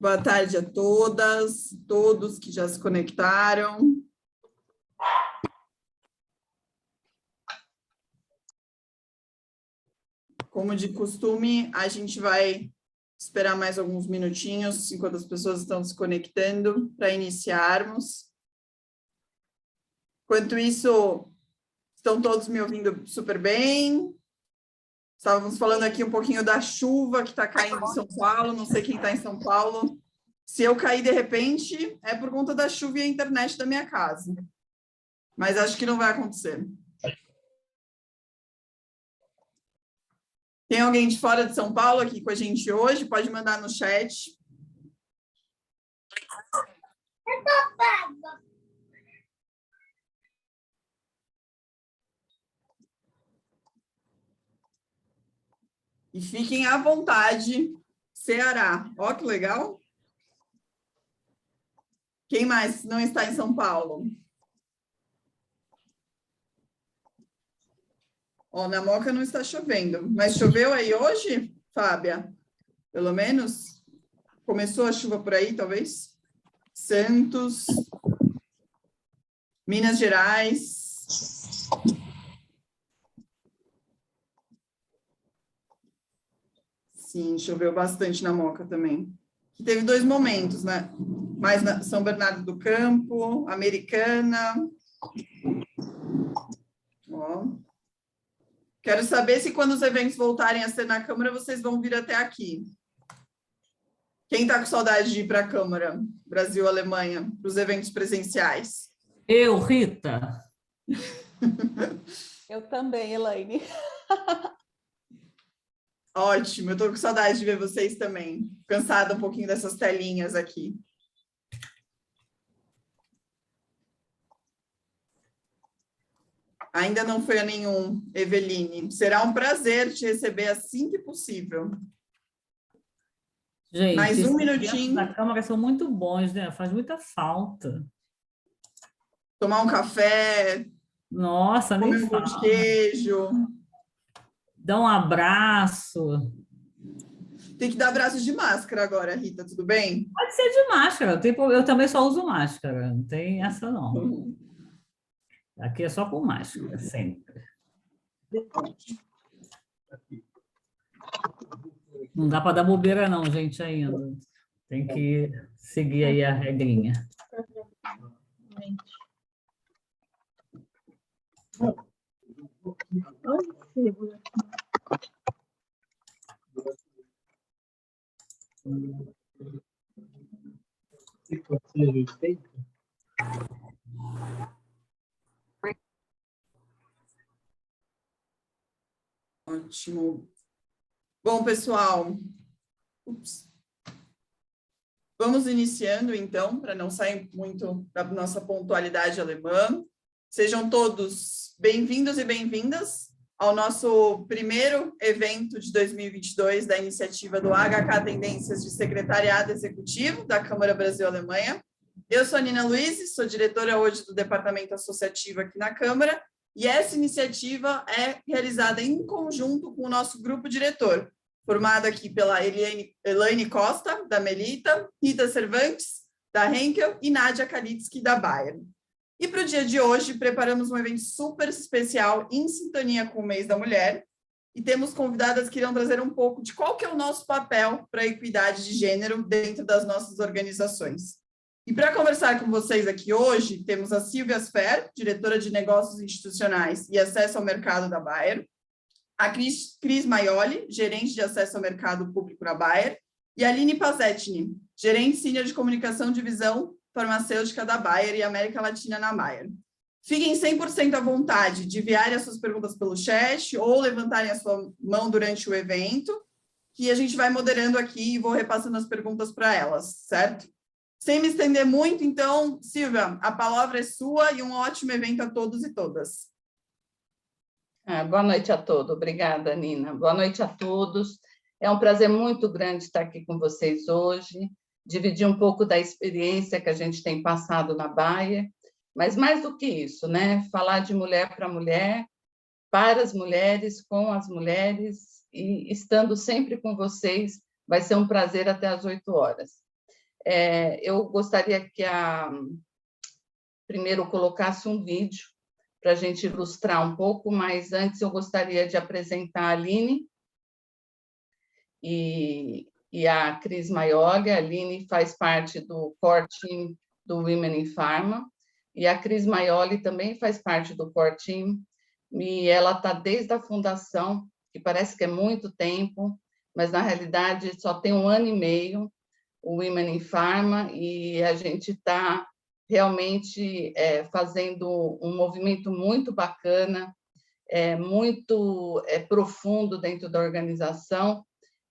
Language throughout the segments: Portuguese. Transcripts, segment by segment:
Boa tarde a todas, todos que já se conectaram. Como de costume, a gente vai esperar mais alguns minutinhos, enquanto as pessoas estão se conectando, para iniciarmos. Enquanto isso, estão todos me ouvindo super bem? Estávamos falando aqui um pouquinho da chuva que está caindo em São Paulo, não sei quem está em São Paulo. Se eu cair de repente, é por conta da chuva e a internet da minha casa. Mas acho que não vai acontecer. Tem alguém de fora de São Paulo aqui com a gente hoje? Pode mandar no chat. E fiquem à vontade, Ceará. Ó, que legal. Quem mais não está em São Paulo? Ó, na Moca não está chovendo. Mas choveu aí hoje, Fábia? Pelo menos? Começou a chuva por aí, talvez? Santos, Minas Gerais. Sim, choveu bastante na Moca também. Teve 2 momentos, né? Mais na São Bernardo do Campo, Americana. Ó. Quero saber se quando os eventos voltarem a ser na Câmara, vocês vão vir até aqui. Quem está com saudade de ir para a Câmara, Brasil-Alemanha, para os eventos presenciais? Eu, Rita. Eu também, Elaine. Ótimo, eu estou com saudade de ver vocês também. Cansada um pouquinho dessas telinhas aqui. Ainda não foi a nenhum, Eveline. Será um prazer te receber assim que possível. Gente, mais um minutinho. Da Câmara são muito bons, né? Faz muita falta. Tomar um café. Nossa, nem comer um pão de queijo. Dar um abraço. Tem que dar abraço de máscara agora, Rita, tudo bem? Pode ser de máscara. Eu também só uso máscara. Não tem essa, não. Aqui é só com máscara, sempre. Não dá para dar bobeira, não, gente, ainda. Tem que seguir aí a regrinha. Ótimo. Bom, pessoal, vamos iniciando, então, para não sair muito da nossa pontualidade alemã. Sejam todos bem-vindos e bem-vindas ao nosso primeiro evento de 2022 da iniciativa do HK Tendências de Secretariado Executivo da Câmara Brasil-Alemanha. Eu sou a Nina Luiz, sou diretora hoje do Departamento Associativo aqui na Câmara, e essa iniciativa é realizada em conjunto com o nosso grupo diretor, formado aqui pela Elaine Costa, da Melita, Rita Cervantes, da Henkel, e Nádia Kalitsky, da Bayer. E para o dia de hoje, preparamos um evento super especial em sintonia com o Mês da Mulher, e temos convidadas que irão trazer um pouco de qual que é o nosso papel para a equidade de gênero dentro das nossas organizações. E para conversar com vocês aqui hoje, temos a Silvia Sfer, diretora de Negócios Institucionais e Acesso ao Mercado da Bayer, a Cris Maioli, gerente de Acesso ao Mercado Público na Bayer, e a Aline Pazetini, gerente sênior de Comunicação Divisão Farmacêutica da Bayer e América Latina na Bayer. Fiquem 100% à vontade de enviarem as suas perguntas pelo chat ou levantarem a sua mão durante o evento, que a gente vai moderando aqui e vou repassando as perguntas para elas, certo? Sem me estender muito, então, Silvia, a palavra é sua e um ótimo evento a todos e todas. Boa noite a todos. Obrigada, Nina. Boa noite a todos. É um prazer muito grande estar aqui com vocês hoje, dividir um pouco da experiência que a gente tem passado na Bayer, mas mais do que isso, né? Falar de mulher para mulher, para as mulheres, com as mulheres, e estando sempre com vocês, vai ser um prazer até às 8 horas. Eu gostaria que primeiro colocasse um vídeo para a gente ilustrar um pouco, mas antes eu gostaria de apresentar a Aline e a Cris Maioli. A Aline faz parte do core team do Women in Pharma, e a Cris Maioli também faz parte do core team, e ela está desde a fundação, que parece que é muito tempo, mas na realidade só tem 1 ano e meio, o Women in Pharma, e a gente está realmente fazendo um movimento muito bacana, muito profundo dentro da organização,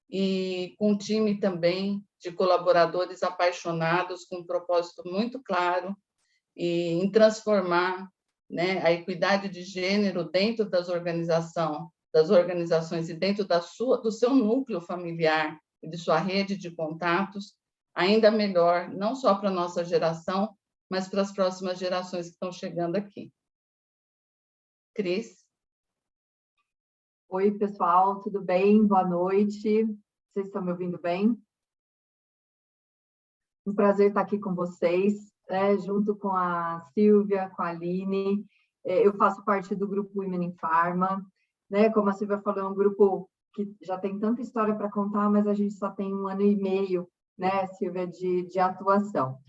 e com um time também de colaboradores apaixonados, com um propósito muito claro, e em transformar, né, a equidade de gênero dentro das organizações e dentro do seu núcleo familiar e de sua rede de contatos, ainda melhor, não só para a nossa geração, mas para as próximas gerações que estão chegando aqui. Cris? Oi, pessoal, tudo bem? Boa noite. Vocês estão me ouvindo bem? Um prazer estar aqui com vocês, junto com a Silvia, com a Aline. Eu faço parte do grupo Women in Pharma. Como a Silvia falou, é um grupo que já tem tanta história para contar, mas a gente só tem 1 ano e meio, Silvia, de atuação.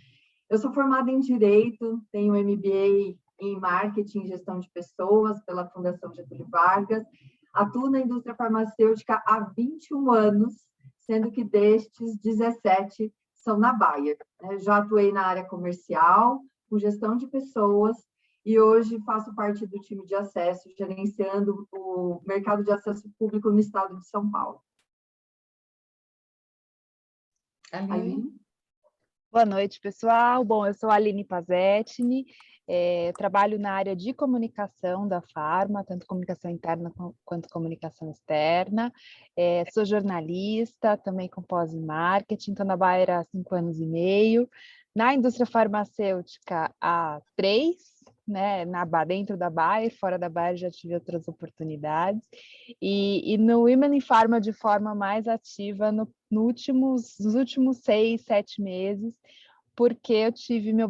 Eu sou formada em Direito, tenho MBA em Marketing e Gestão de Pessoas pela Fundação Getúlio Vargas. Atuo na indústria farmacêutica há 21 anos, sendo que destes 17 são na Bayer. Já atuei na área comercial, com gestão de pessoas, e hoje faço parte do time de acesso, gerenciando o mercado de acesso público no estado de São Paulo. Aline? Boa noite, pessoal. Bom, eu sou a Aline Pazettini, trabalho na área de comunicação da Pharma, tanto comunicação interna quanto comunicação externa. Sou jornalista, também com pós em marketing, estou na Bayer há 5 anos e meio. Na indústria farmacêutica, há 3, dentro da Bayer, fora da Bayer já tive outras oportunidades. E no Women in Pharma de forma mais ativa nos últimos 6, 7 meses, porque eu tive meu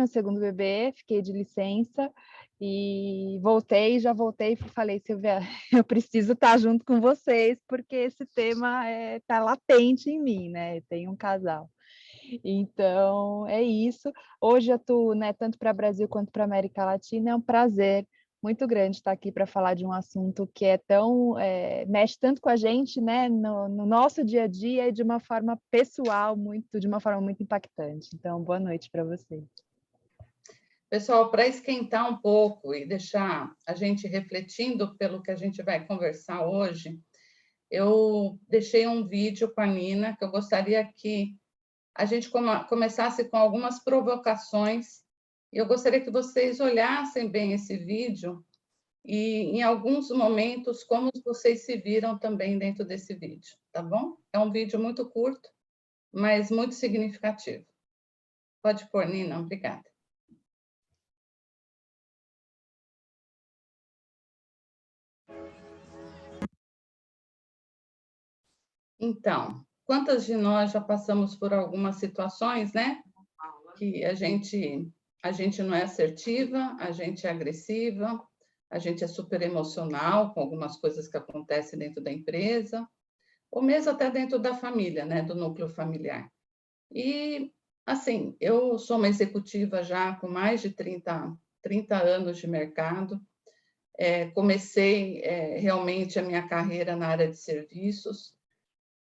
segundo bebê, fiquei de licença e já voltei e falei, Silvia, eu preciso estar junto com vocês, porque esse tema está latente em mim, tenho um casal. Então, é isso. Hoje eu atuo, tanto para o Brasil quanto para a América Latina. É um prazer muito grande estar aqui para falar de um assunto que mexe tanto com a gente, no nosso dia a dia e de uma forma pessoal, de uma forma muito impactante. Então, boa noite para vocês. Pessoal, para esquentar um pouco e deixar a gente refletindo pelo que a gente vai conversar hoje, eu deixei um vídeo com a Nina, que eu gostaria que a gente começasse com algumas provocações, e eu gostaria que vocês olhassem bem esse vídeo e, em alguns momentos, como vocês se viram também dentro desse vídeo, tá bom? É um vídeo muito curto, mas muito significativo. Pode pôr, Nina, obrigada. Então, quantas de nós já passamos por algumas situações, que a gente não é assertiva, a gente é agressiva, a gente é super emocional com algumas coisas que acontecem dentro da empresa, ou mesmo até dentro da família, do núcleo familiar. E, assim, eu sou uma executiva já com mais de 30 anos de mercado. Comecei realmente a minha carreira na área de serviços,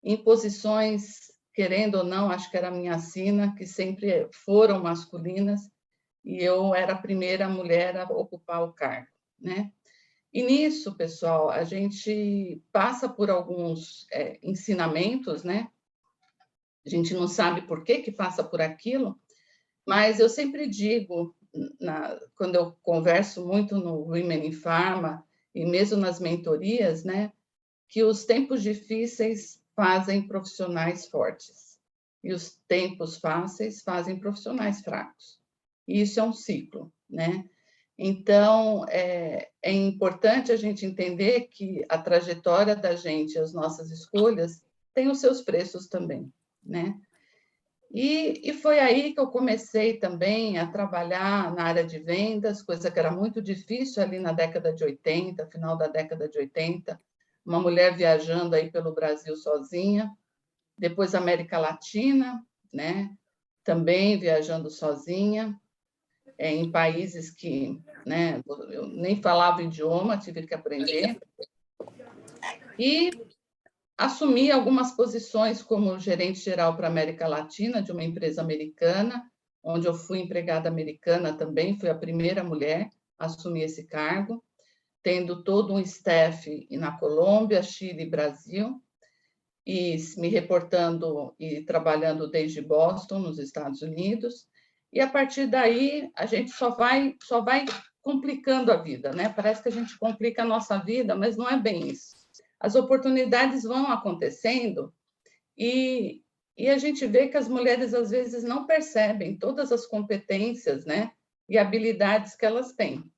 em posições, querendo ou não, acho que era a minha sina, que sempre foram masculinas, e eu era a primeira mulher a ocupar o cargo, E nisso, pessoal, a gente passa por alguns ensinamentos, A gente não sabe por que passa por aquilo, mas eu sempre digo, quando eu converso muito no Women in Pharma, e mesmo nas mentorias, que os tempos difíceis fazem profissionais fortes, e os tempos fáceis fazem profissionais fracos. E isso é um ciclo, Então, é importante a gente entender que a trajetória da gente, as nossas escolhas, têm os seus preços também, E foi aí que eu comecei também a trabalhar na área de vendas, coisa que era muito difícil ali na década de 80, final da década de 80, uma mulher viajando aí pelo Brasil sozinha, depois América Latina, né? Também viajando sozinha, em países que, né, eu nem falava o idioma, tive que aprender. E assumi algumas posições como gerente geral para a América Latina de uma empresa americana, onde eu fui empregada americana também, fui a primeira mulher a assumir esse cargo, tendo todo um staff na Colômbia, Chile e Brasil, e me reportando e trabalhando desde Boston, nos Estados Unidos. E a partir daí a gente só vai complicando a vida, né? Parece que a gente complica a nossa vida, mas não é bem isso. As oportunidades vão acontecendo e a gente vê que as mulheres às vezes não percebem todas as competências, né, e habilidades que elas têm.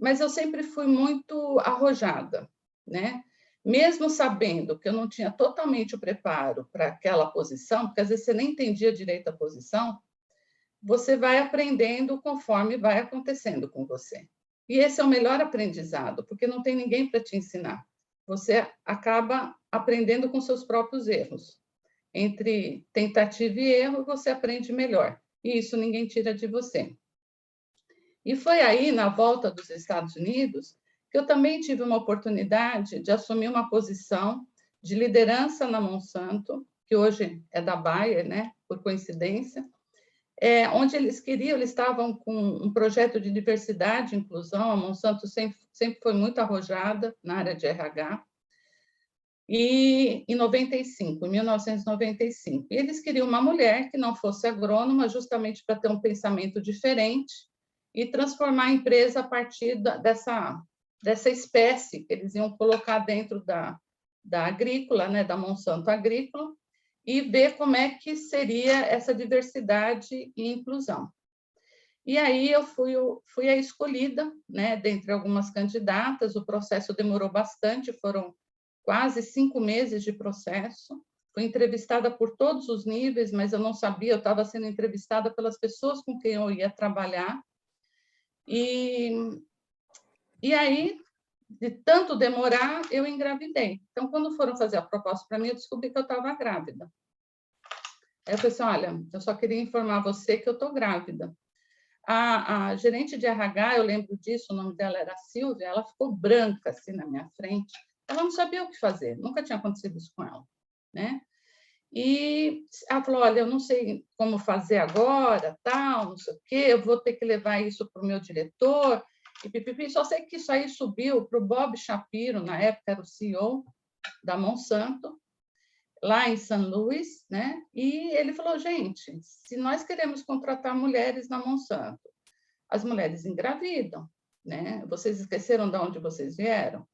Mas eu sempre fui muito arrojada, né? Mesmo sabendo que eu não tinha totalmente o preparo para aquela posição, porque às vezes você nem entendia direito a posição, você vai aprendendo conforme vai acontecendo com você. E esse é o melhor aprendizado, porque não tem ninguém para te ensinar. Você acaba aprendendo com seus próprios erros. Entre tentativa e erro, você aprende melhor. E isso ninguém tira de você. E foi aí, na volta dos Estados Unidos, que eu também tive uma oportunidade de assumir uma posição de liderança na Monsanto, que hoje é da Bayer, né, por coincidência, onde eles estavam com um projeto de diversidade e inclusão. A Monsanto sempre foi muito arrojada na área de RH. E em 1995, eles queriam uma mulher que não fosse agrônoma, justamente para ter um pensamento diferente e transformar a empresa a partir dessa espécie que eles iam colocar dentro da agrícola, né, da Monsanto Agrícola, e ver como é que seria essa diversidade e inclusão. E aí eu fui a escolhida, né, dentre algumas candidatas. O processo demorou bastante, foram quase 5 meses de processo. Fui entrevistada por todos os níveis, mas eu não sabia, eu estava sendo entrevistada pelas pessoas com quem eu ia trabalhar. E aí, de tanto demorar, eu engravidei. Então, quando foram fazer a proposta para mim, eu descobri que eu estava grávida. Aí eu falei assim, olha, eu só queria informar você que eu estou grávida. A gerente de RH, eu lembro disso, o nome dela era Silvia, ela ficou branca assim na minha frente. Ela não sabia o que fazer, nunca tinha acontecido isso com ela, né? E ela falou, olha, eu não sei como fazer agora, tal, não sei o quê, eu vou ter que levar isso para o meu diretor, e pipipi. Só sei que isso aí subiu para o Bob Shapiro, na época era o CEO da Monsanto, lá em São Luís, né? E ele falou, gente, se nós queremos contratar mulheres na Monsanto, as mulheres engravidam, né? Vocês esqueceram de onde vocês vieram?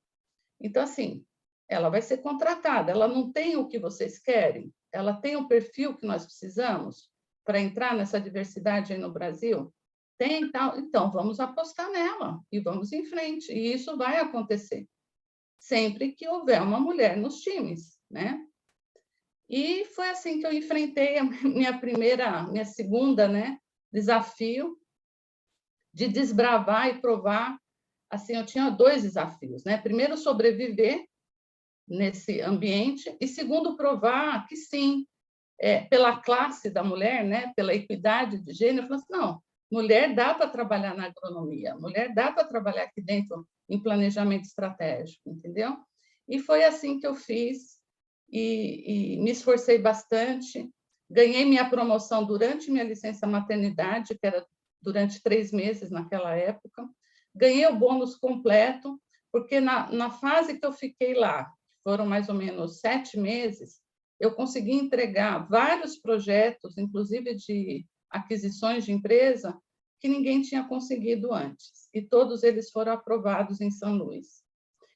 Então, assim, ela vai ser contratada, ela não tem o que vocês querem, ela tem o perfil que nós precisamos para entrar nessa diversidade aí no Brasil? Tem, então vamos apostar nela e vamos em frente, e isso vai acontecer, sempre que houver uma mulher nos times, né? E foi assim que eu enfrentei a minha segunda, né, desafio de desbravar e provar. Assim, eu tinha 2 desafios, né? Primeiro, sobreviver nesse ambiente, e segundo, provar que sim, pela classe da mulher, né, pela equidade de gênero, eu falei assim, não, mulher dá para trabalhar na agronomia, mulher dá para trabalhar aqui dentro em planejamento estratégico, entendeu? E foi assim que eu fiz, e me esforcei bastante, ganhei minha promoção durante minha licença maternidade, que era durante 3 meses naquela época, ganhei o bônus completo, porque na fase que eu fiquei lá, foram mais ou menos 7 meses, eu consegui entregar vários projetos, inclusive de aquisições de empresa, que ninguém tinha conseguido antes, e todos eles foram aprovados em São Luís.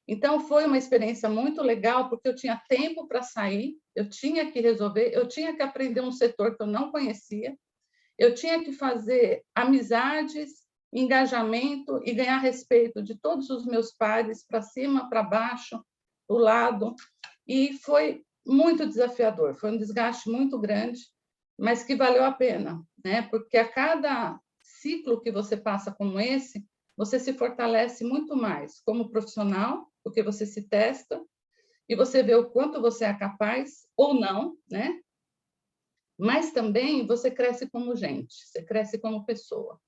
Então, foi uma experiência muito legal, porque eu tinha tempo para sair, eu tinha que resolver, eu tinha que aprender um setor que eu não conhecia, eu tinha que fazer amizades, engajamento e ganhar respeito de todos os meus pares, para cima, para baixo, do lado, e foi muito desafiador, foi um desgaste muito grande, mas que valeu a pena, né? Porque a cada ciclo que você passa como esse, você se fortalece muito mais como profissional, porque você se testa e você vê o quanto você é capaz ou não, né? Mas também você cresce como gente, você cresce como pessoa.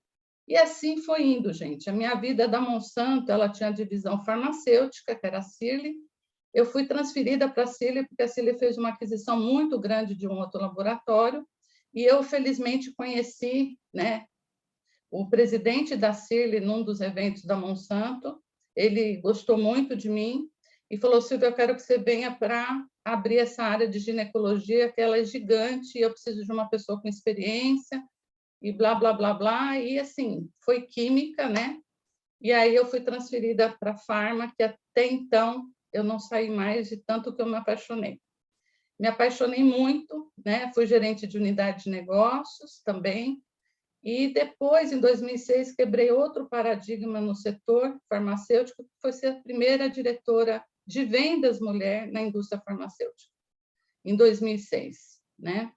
E assim foi indo, gente. A minha vida da Monsanto, ela tinha a divisão farmacêutica, que era a Cirle. Eu fui transferida para a Cirle, porque a Cirle fez uma aquisição muito grande de um outro laboratório, e eu, felizmente, conheci, né, o presidente da Cirle num dos eventos da Monsanto. Ele gostou muito de mim e falou: Silvia, eu quero que você venha para abrir essa área de ginecologia, que ela é gigante, e eu preciso de uma pessoa com experiência, e blá, blá, blá, blá. E, assim, foi química, né? E aí eu fui transferida para a farma, que até então eu não saí mais de tanto que eu me apaixonei. Me apaixonei muito, né? Fui gerente de unidade de negócios também. E depois, em 2006, quebrei outro paradigma no setor farmacêutico, que foi ser a primeira diretora de vendas mulher na indústria farmacêutica, em 2006, né?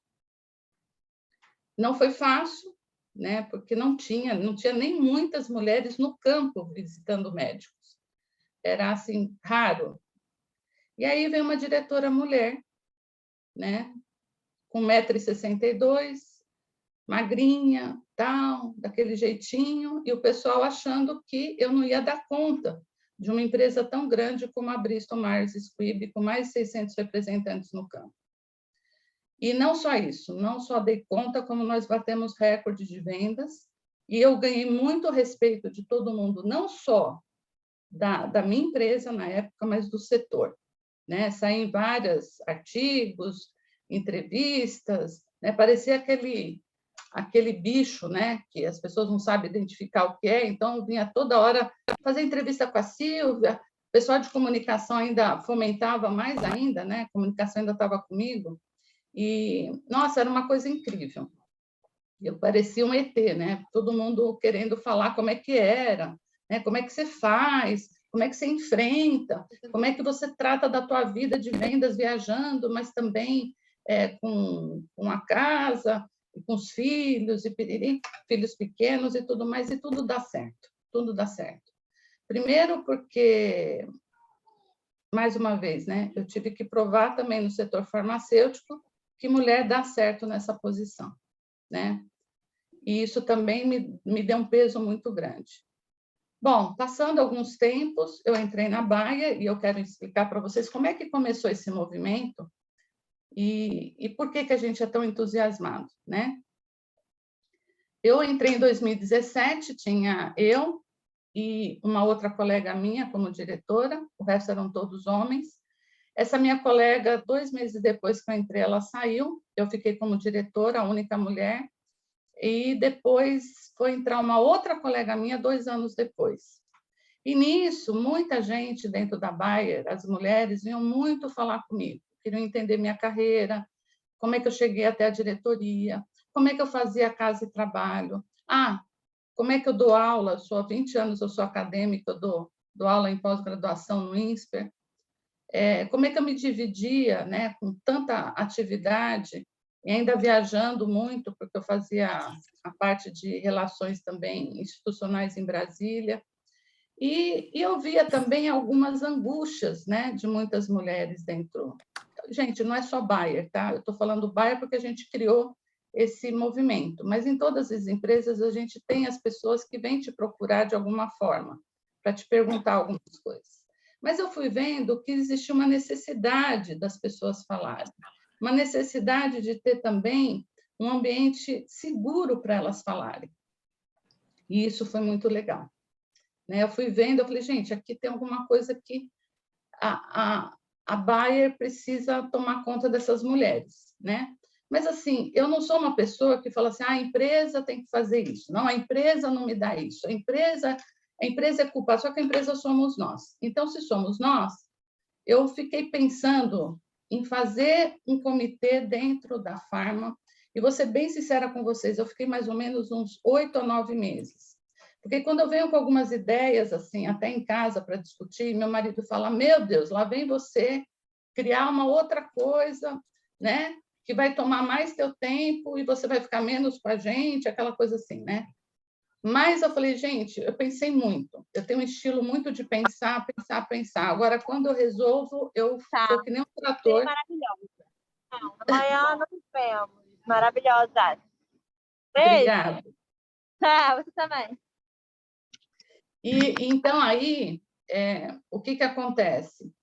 Não foi fácil, né? Porque não tinha nem muitas mulheres no campo visitando médicos. Era, assim, raro. E aí veio uma diretora mulher, né? Com 1,62 m, magrinha, tal, daquele jeitinho, e o pessoal achando que eu não ia dar conta de uma empresa tão grande como a Bristol Myers Squibb, com mais de 600 representantes no campo. E não só isso, não só dei conta, como nós batemos recorde de vendas, e eu ganhei muito respeito de todo mundo, não só da minha empresa na época, mas do setor, né? Saí em vários artigos, entrevistas, né? Parecia aquele bicho, né, que as pessoas não sabem identificar o que é, então eu vinha toda hora fazer entrevista com a Silvia, o pessoal de comunicação ainda fomentava mais ainda, né, a comunicação ainda estava comigo, e, nossa, era uma coisa incrível. Eu parecia um ET, né, todo mundo querendo falar como é que era, né, como é que você faz, como é que você enfrenta, como é que você trata da tua vida de vendas viajando, mas também com a casa, com os filhos, e piriri, filhos pequenos e tudo mais, e tudo dá certo, tudo dá certo. Primeiro porque, mais uma vez, né, eu tive que provar também no setor farmacêutico que mulher dá certo nessa posição, né? E isso também me deu um peso muito grande. Bom, passando alguns tempos, eu entrei na Bayer e eu quero explicar para vocês como é que começou esse movimento e por que a gente é tão entusiasmado, né? Eu entrei em 2017, tinha eu e uma outra colega minha como diretora, o resto eram todos homens. Essa minha colega, 2 meses depois que eu entrei, ela saiu, eu fiquei como diretora, a única mulher, e depois foi entrar uma outra colega minha 2 anos depois. E nisso, muita gente dentro da Bayer, as mulheres, vinham muito falar comigo, queriam entender minha carreira, como é que eu cheguei até a diretoria, como é que eu fazia casa e trabalho, como é que eu dou aula, sou há 20 anos, eu sou acadêmica, eu dou aula em pós-graduação no INSPER, como é que eu me dividia, né, com tanta atividade, e ainda viajando muito, porque eu fazia a parte de relações também institucionais em Brasília, e eu via também algumas angústias, né, de muitas mulheres dentro. Gente, não é só Bayer, tá? Eu estou falando Bayer porque a gente criou esse movimento, mas em todas as empresas a gente tem as pessoas que vêm te procurar de alguma forma, para te perguntar algumas coisas. Mas eu fui vendo que existia uma necessidade das pessoas falarem, uma necessidade de ter também um ambiente seguro para elas falarem. E isso foi muito legal. Eu fui vendo, eu falei, gente, aqui tem alguma coisa que a Bayer precisa tomar conta dessas mulheres, né? Mas, assim, eu não sou uma pessoa que fala assim, a empresa tem que fazer isso. Não, a empresa não me dá isso. A empresa é culpada, só que a empresa somos nós. Então, se somos nós, eu fiquei pensando em fazer um comitê dentro da Farma, e vou ser bem sincera com vocês, eu fiquei mais ou menos uns 8 ou 9 meses. Porque quando eu venho com algumas ideias, assim, até em casa para discutir, meu marido fala, meu Deus, lá vem você criar uma outra coisa, né? que vai tomar mais teu tempo e você vai ficar menos com a gente, aquela coisa assim, né? Mas eu falei, gente, eu pensei muito. Eu tenho um estilo muito de pensar, pensar, pensar. Agora, quando eu resolvo, eu sou que nem um trator. Maravilhosa. Amanhã nos vemos. Maravilhosa. Beijo. Obrigada. Você também. E então, aí, o que acontece?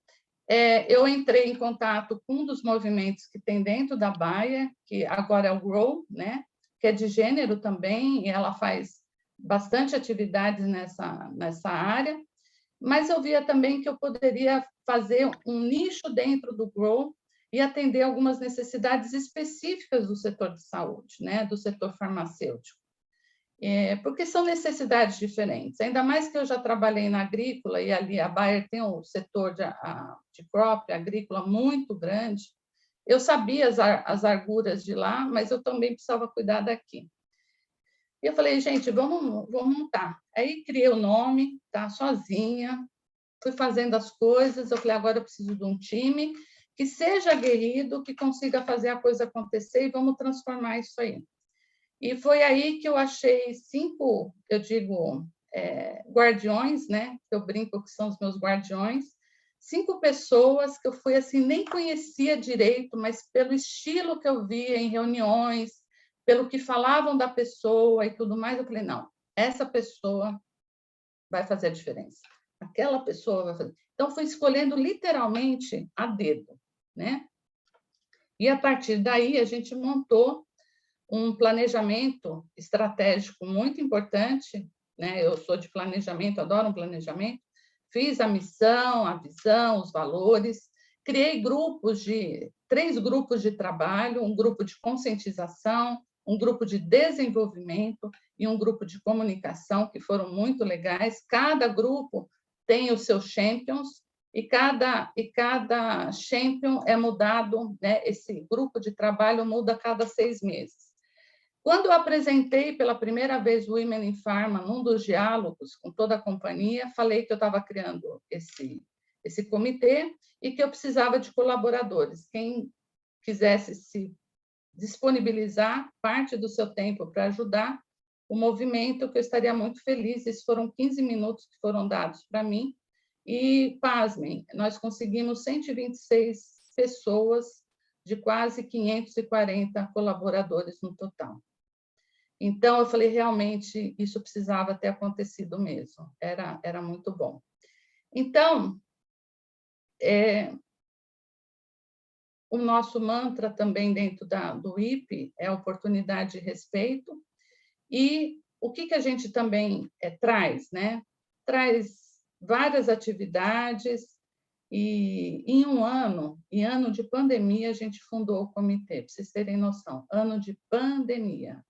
Eu entrei em contato com um dos movimentos que tem dentro da Bayer, que agora é o GROW, né? Que é de gênero também, e ela faz bastante atividades nessa área, mas eu via também que eu poderia fazer um nicho dentro do GROW e atender algumas necessidades específicas do setor de saúde, né? Do setor farmacêutico. Porque são necessidades diferentes, ainda mais que eu já trabalhei na agrícola, e ali a Bayer tem um setor de crop agrícola muito grande, eu sabia as arguras de lá, mas eu também precisava cuidar daqui. E eu falei, gente, vamos montar. Aí criei o nome, tá, sozinha, fui fazendo as coisas, eu falei, agora eu preciso de um time que seja aguerrido, que consiga fazer a coisa acontecer, e vamos transformar isso aí. E foi aí que eu achei 5, eu digo, guardiões, né? Eu brinco que são os meus guardiões, 5 pessoas que eu fui assim, nem conhecia direito, mas pelo estilo que eu via em reuniões, pelo que falavam da pessoa e tudo mais, eu falei, não, essa pessoa vai fazer a diferença. Aquela pessoa vai fazer. Então, fui escolhendo literalmente a dedo, né? E a partir daí a gente montou um planejamento estratégico muito importante, né? Eu sou de planejamento, adoro um planejamento. Fiz a missão, a visão, os valores, criei 3 grupos de trabalho, um grupo de conscientização, um grupo de desenvolvimento e um grupo de comunicação, que foram muito legais. Cada grupo tem os seus champions, e cada champion é mudado, né? Esse grupo de trabalho muda a cada 6 meses. Quando eu apresentei pela primeira vez o Women in Pharma, num dos diálogos com toda a companhia, falei que eu estava criando esse comitê e que eu precisava de colaboradores. Quem quisesse se disponibilizar parte do seu tempo para ajudar o movimento, que eu estaria muito feliz. Esses foram 15 minutos que foram dados para mim. E, pasmem, nós conseguimos 126 pessoas de quase 540 colaboradores no total. Então, eu falei, realmente, isso precisava ter acontecido mesmo. Era muito bom. Então, o nosso mantra também dentro do IP é oportunidade e respeito. E o que a gente também traz, né? Traz várias atividades, e em ano de pandemia, a gente fundou o comitê, para vocês terem noção, ano de pandemia.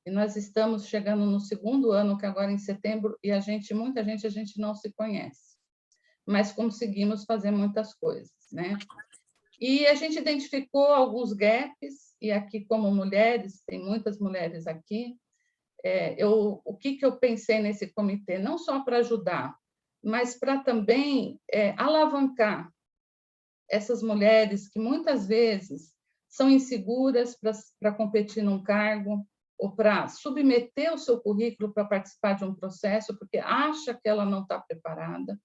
E nós estamos chegando no 2º ano, que agora em setembro, e muita gente, a gente não se conhece, mas conseguimos fazer muitas coisas, né? E a gente identificou alguns gaps, e aqui como mulheres, tem muitas mulheres aqui, o que eu pensei nesse comitê? Não só para ajudar, mas para também alavancar essas mulheres que muitas vezes são inseguras para competir num cargo, ou para submeter o seu currículo para participar de um processo, porque acha que ela não está preparada,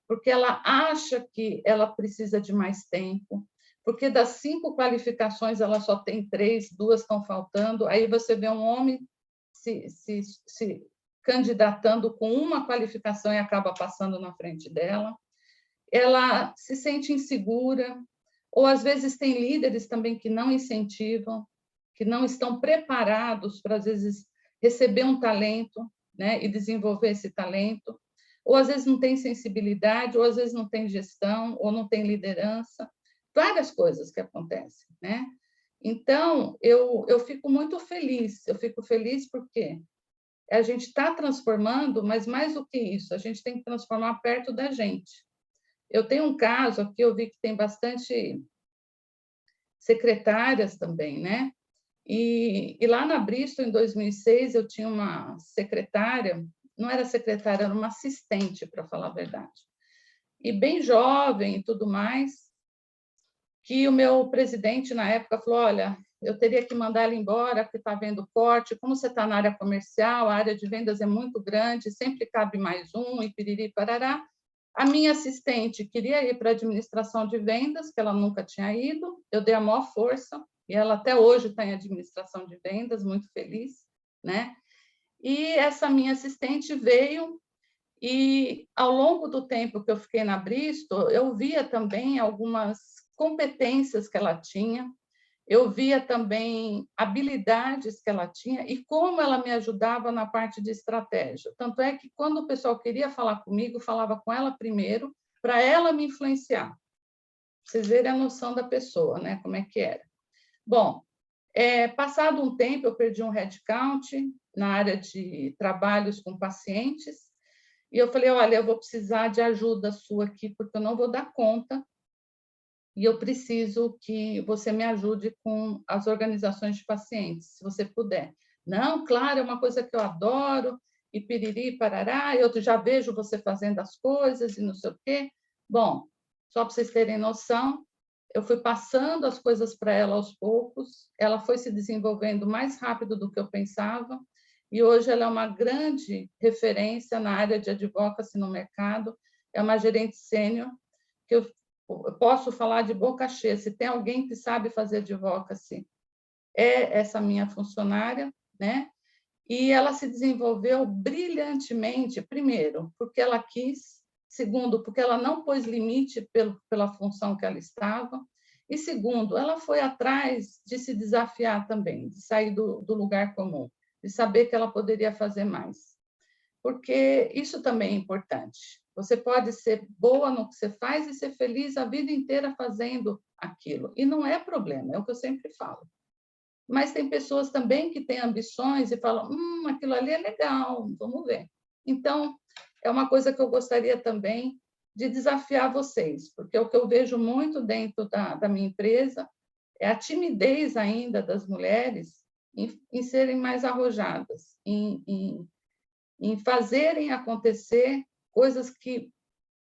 porque ela acha que ela precisa de mais tempo, porque das 5 qualificações ela só tem 3, 2 estão faltando. Aí você vê um homem se candidatando com uma qualificação e acaba passando na frente dela. Ela se sente insegura, ou às vezes tem líderes também que não incentivam, que não estão preparados para, às vezes, receber um talento, né, e desenvolver esse talento, ou às vezes não tem sensibilidade, ou às vezes não tem gestão, ou não tem liderança, várias coisas que acontecem, né? Então, eu fico muito feliz, porque a gente está transformando, mas mais do que isso, a gente tem que transformar perto da gente. Eu tenho um caso aqui, eu vi que tem bastante secretárias também, né? E lá na Bristol, em 2006, eu tinha uma secretária, não era secretária, era uma assistente, para falar a verdade, e bem jovem e tudo mais, que o meu presidente, na época, falou, olha, eu teria que mandar ela embora, porque está havendo corte, como você está na área comercial, a área de vendas é muito grande, sempre cabe mais um, e piriri, parará. A minha assistente queria ir para a administração de vendas, que ela nunca tinha ido, eu dei a maior força, e ela até hoje está em administração de vendas, muito feliz, né? E essa minha assistente veio, e ao longo do tempo que eu fiquei na Bristol, eu via também algumas competências que ela tinha, eu via também habilidades que ela tinha e como ela me ajudava na parte de estratégia. Tanto é que, quando o pessoal queria falar comigo, falava com ela primeiro, para ela me influenciar. Pra vocês verem a noção da pessoa, né? Como é que era. Bom, passado um tempo, eu perdi um headcount na área de trabalhos com pacientes, e eu falei, olha, eu vou precisar de ajuda sua aqui, porque eu não vou dar conta, e eu preciso que você me ajude com as organizações de pacientes, se você puder. Não, claro, é uma coisa que eu adoro, e piriri, parará, eu já vejo você fazendo as coisas e não sei o quê. Bom, só para vocês terem noção, eu fui passando as coisas para ela aos poucos, ela foi se desenvolvendo mais rápido do que eu pensava, e hoje ela é uma grande referência na área de advocacy no mercado, é uma gerente sênior, que eu posso falar de boca cheia, se tem alguém que sabe fazer advocacy, é essa minha funcionária, né? E ela se desenvolveu brilhantemente, primeiro, porque ela quis, segundo, porque ela não pôs limite pela função que ela estava, e segundo, ela foi atrás de se desafiar também, de sair do lugar comum, de saber que ela poderia fazer mais. Porque isso também é importante. Você pode ser boa no que você faz e ser feliz a vida inteira fazendo aquilo. E não é problema, é o que eu sempre falo. Mas tem pessoas também que têm ambições e falam, aquilo ali é legal, vamos ver. Então, é uma coisa que eu gostaria também de desafiar vocês, porque o que eu vejo muito dentro da minha empresa é a timidez ainda das mulheres em serem mais arrojadas, em fazerem acontecer coisas que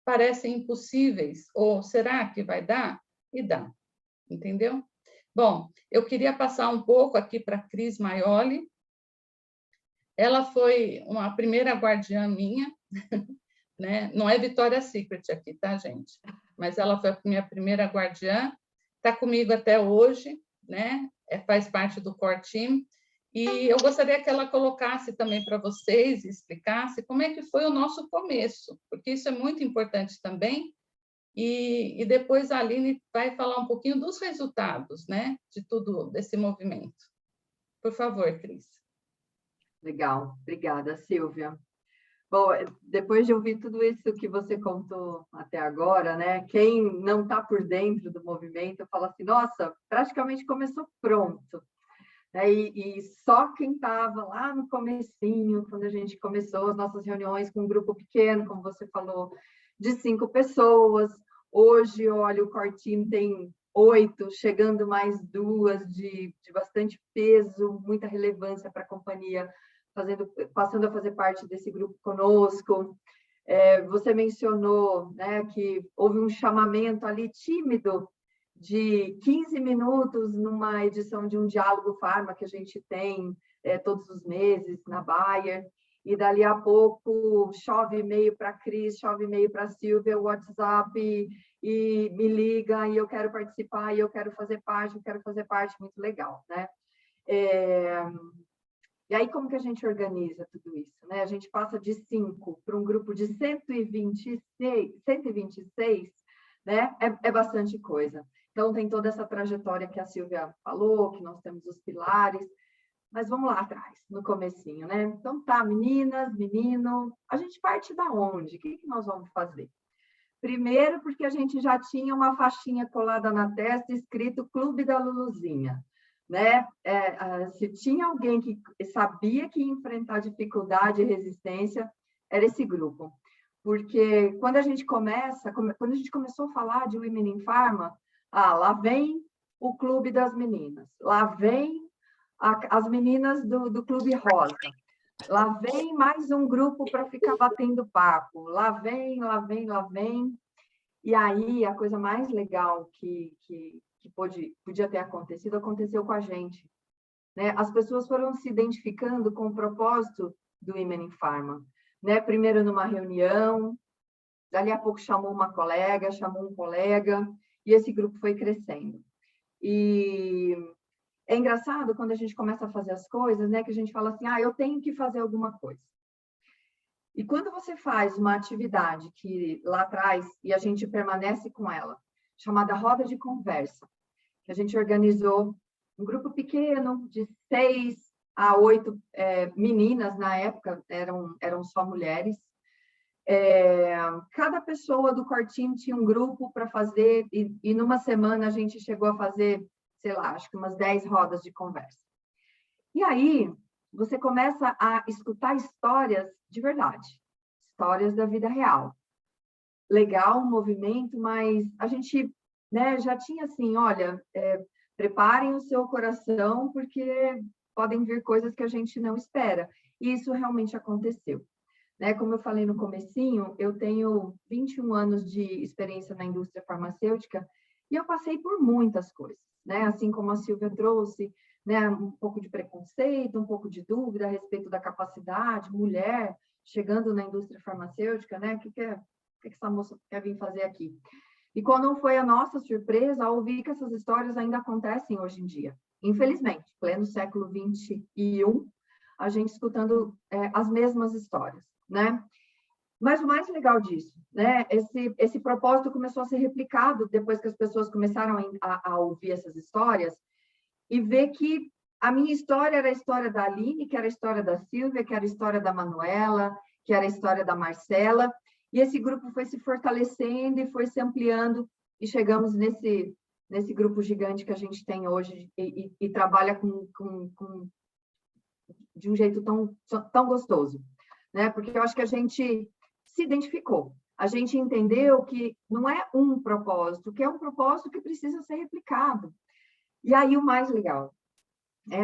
parecem impossíveis, ou será que vai dar? E dá, entendeu? Bom, eu queria passar um pouco aqui para a Cris Maioli. Ela foi uma primeira guardiã minha, né? Não é Victoria's Secret aqui, tá, gente? Mas ela foi a minha primeira guardiã, está comigo até hoje, né? Faz parte do core team. E eu gostaria que ela colocasse também para vocês, explicasse como é que foi o nosso começo, porque isso é muito importante também. E depois a Aline vai falar um pouquinho dos resultados, né, de tudo desse movimento. Por favor, Cris. Legal, obrigada, Silvia. Bom, depois de ouvir tudo isso que você contou até agora, né? Quem não está por dentro do movimento fala assim, nossa, praticamente começou pronto. E só quem estava lá no comecinho, quando a gente começou as nossas reuniões com um grupo pequeno, como você falou, de 5 pessoas. Hoje, olha, o core team tem 8, chegando mais 2 de bastante peso, muita relevância para a companhia, passando a fazer parte desse grupo conosco. Você mencionou, né, que houve um chamamento ali tímido de 15 minutos numa edição de um Diálogo Pharma que a gente tem todos os meses na Bayer, e dali a pouco chove e-mail para a Cris, chove e-mail para a Silvia, WhatsApp, e me liga, e eu quero participar, e eu quero fazer parte, muito legal, né? E aí, como que a gente organiza tudo isso, né? A gente passa de 5 para um grupo de 126, né? É bastante coisa. Então, tem toda essa trajetória que a Silvia falou, que nós temos os pilares, mas vamos lá atrás, no comecinho, né? Então, tá, meninas, menino, a gente parte da onde? O que nós vamos fazer? Primeiro, porque a gente já tinha uma faixinha colada na testa escrito Clube da Luluzinha, né? Se tinha alguém que sabia que ia enfrentar dificuldade e resistência, era esse grupo. Porque quando a gente começou a falar de Women in Pharma, lá vem o Clube das Meninas, lá vem as meninas do Clube Rosa, lá vem mais um grupo para ficar batendo papo, lá vem. E aí, a coisa mais legal que que podia ter acontecido, aconteceu com a gente. Né? As pessoas foram se identificando com o propósito do Women in Pharma. Né? Primeiro numa reunião, dali a pouco chamou uma colega, chamou um colega, e esse grupo foi crescendo. E é engraçado quando a gente começa a fazer as coisas, né, que a gente fala assim, eu tenho que fazer alguma coisa. E quando você faz uma atividade que lá atrás, e a gente permanece com ela, chamada roda de conversa, que a gente organizou um grupo pequeno, de 6 a 8 meninas, na época eram só mulheres. Cada pessoa do Cortim tinha um grupo para fazer, e numa semana a gente chegou a fazer, sei lá, acho que umas 10 rodas de conversa. E aí, você começa a escutar histórias de verdade, histórias da vida real. Legal o movimento, mas a gente, né, já tinha assim, olha, preparem o seu coração, porque podem vir coisas que a gente não espera. E isso realmente aconteceu. Né? Como eu falei no comecinho, eu tenho 21 anos de experiência na indústria farmacêutica e eu passei por muitas coisas, né? Assim como a Silvia trouxe, né? Um pouco de preconceito, um pouco de dúvida a respeito da capacidade, mulher chegando na indústria farmacêutica, né? O que essa moça quer vir fazer aqui? E qual não foi a nossa surpresa ao ouvir que essas histórias ainda acontecem hoje em dia. Infelizmente, pleno século XXI, a gente escutando as mesmas histórias. Né? Mas o mais legal disso, né? Esse propósito começou a ser replicado depois que as pessoas começaram a ouvir essas histórias e ver que a minha história era a história da Aline, que era a história da Silvia, que era a história da Manuela, que era a história da Marcela, e esse grupo foi se fortalecendo e foi se ampliando e chegamos nesse grupo gigante que a gente tem hoje e trabalha de um jeito tão gostoso. Né? Porque eu acho que a gente se identificou, a gente entendeu que não é um propósito, que é um propósito que precisa ser replicado. E aí o mais legal,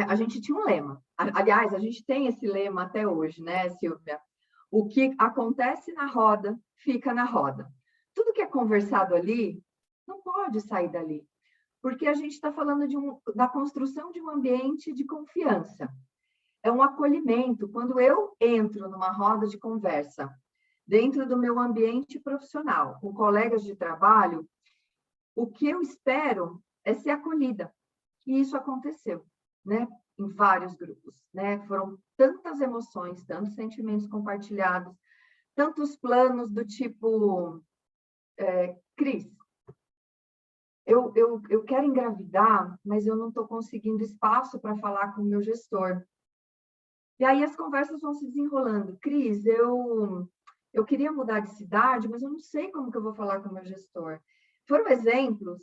a gente tinha um lema, aliás, a gente tem esse lema até hoje, né, Silvia? O que acontece na roda, fica na roda. Tudo que é conversado ali, não pode sair dali, porque a gente está falando da construção de um ambiente de confiança. É um acolhimento. Quando eu entro numa roda de conversa, dentro do meu ambiente profissional, com colegas de trabalho, o que eu espero é ser acolhida. E isso aconteceu, né? Em vários grupos, né? Foram tantas emoções, tantos sentimentos compartilhados, tantos planos do tipo, Cris, eu quero engravidar, mas eu não estou conseguindo espaço para falar com o meu gestor. E aí as conversas vão se desenrolando. Cris, eu queria mudar de cidade, mas eu não sei como que eu vou falar com o meu gestor. Foram exemplos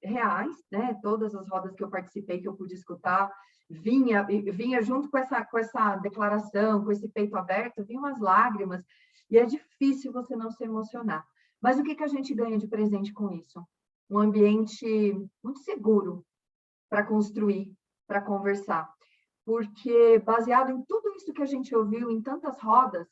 reais, né? Todas as rodas que eu participei, que eu pude escutar, vinha junto com essa declaração, com esse peito aberto, vinham as lágrimas, e é difícil você não se emocionar. Mas o que a gente ganha de presente com isso? Um ambiente muito seguro para construir, para conversar. Porque, baseado em tudo isso que a gente ouviu, em tantas rodas,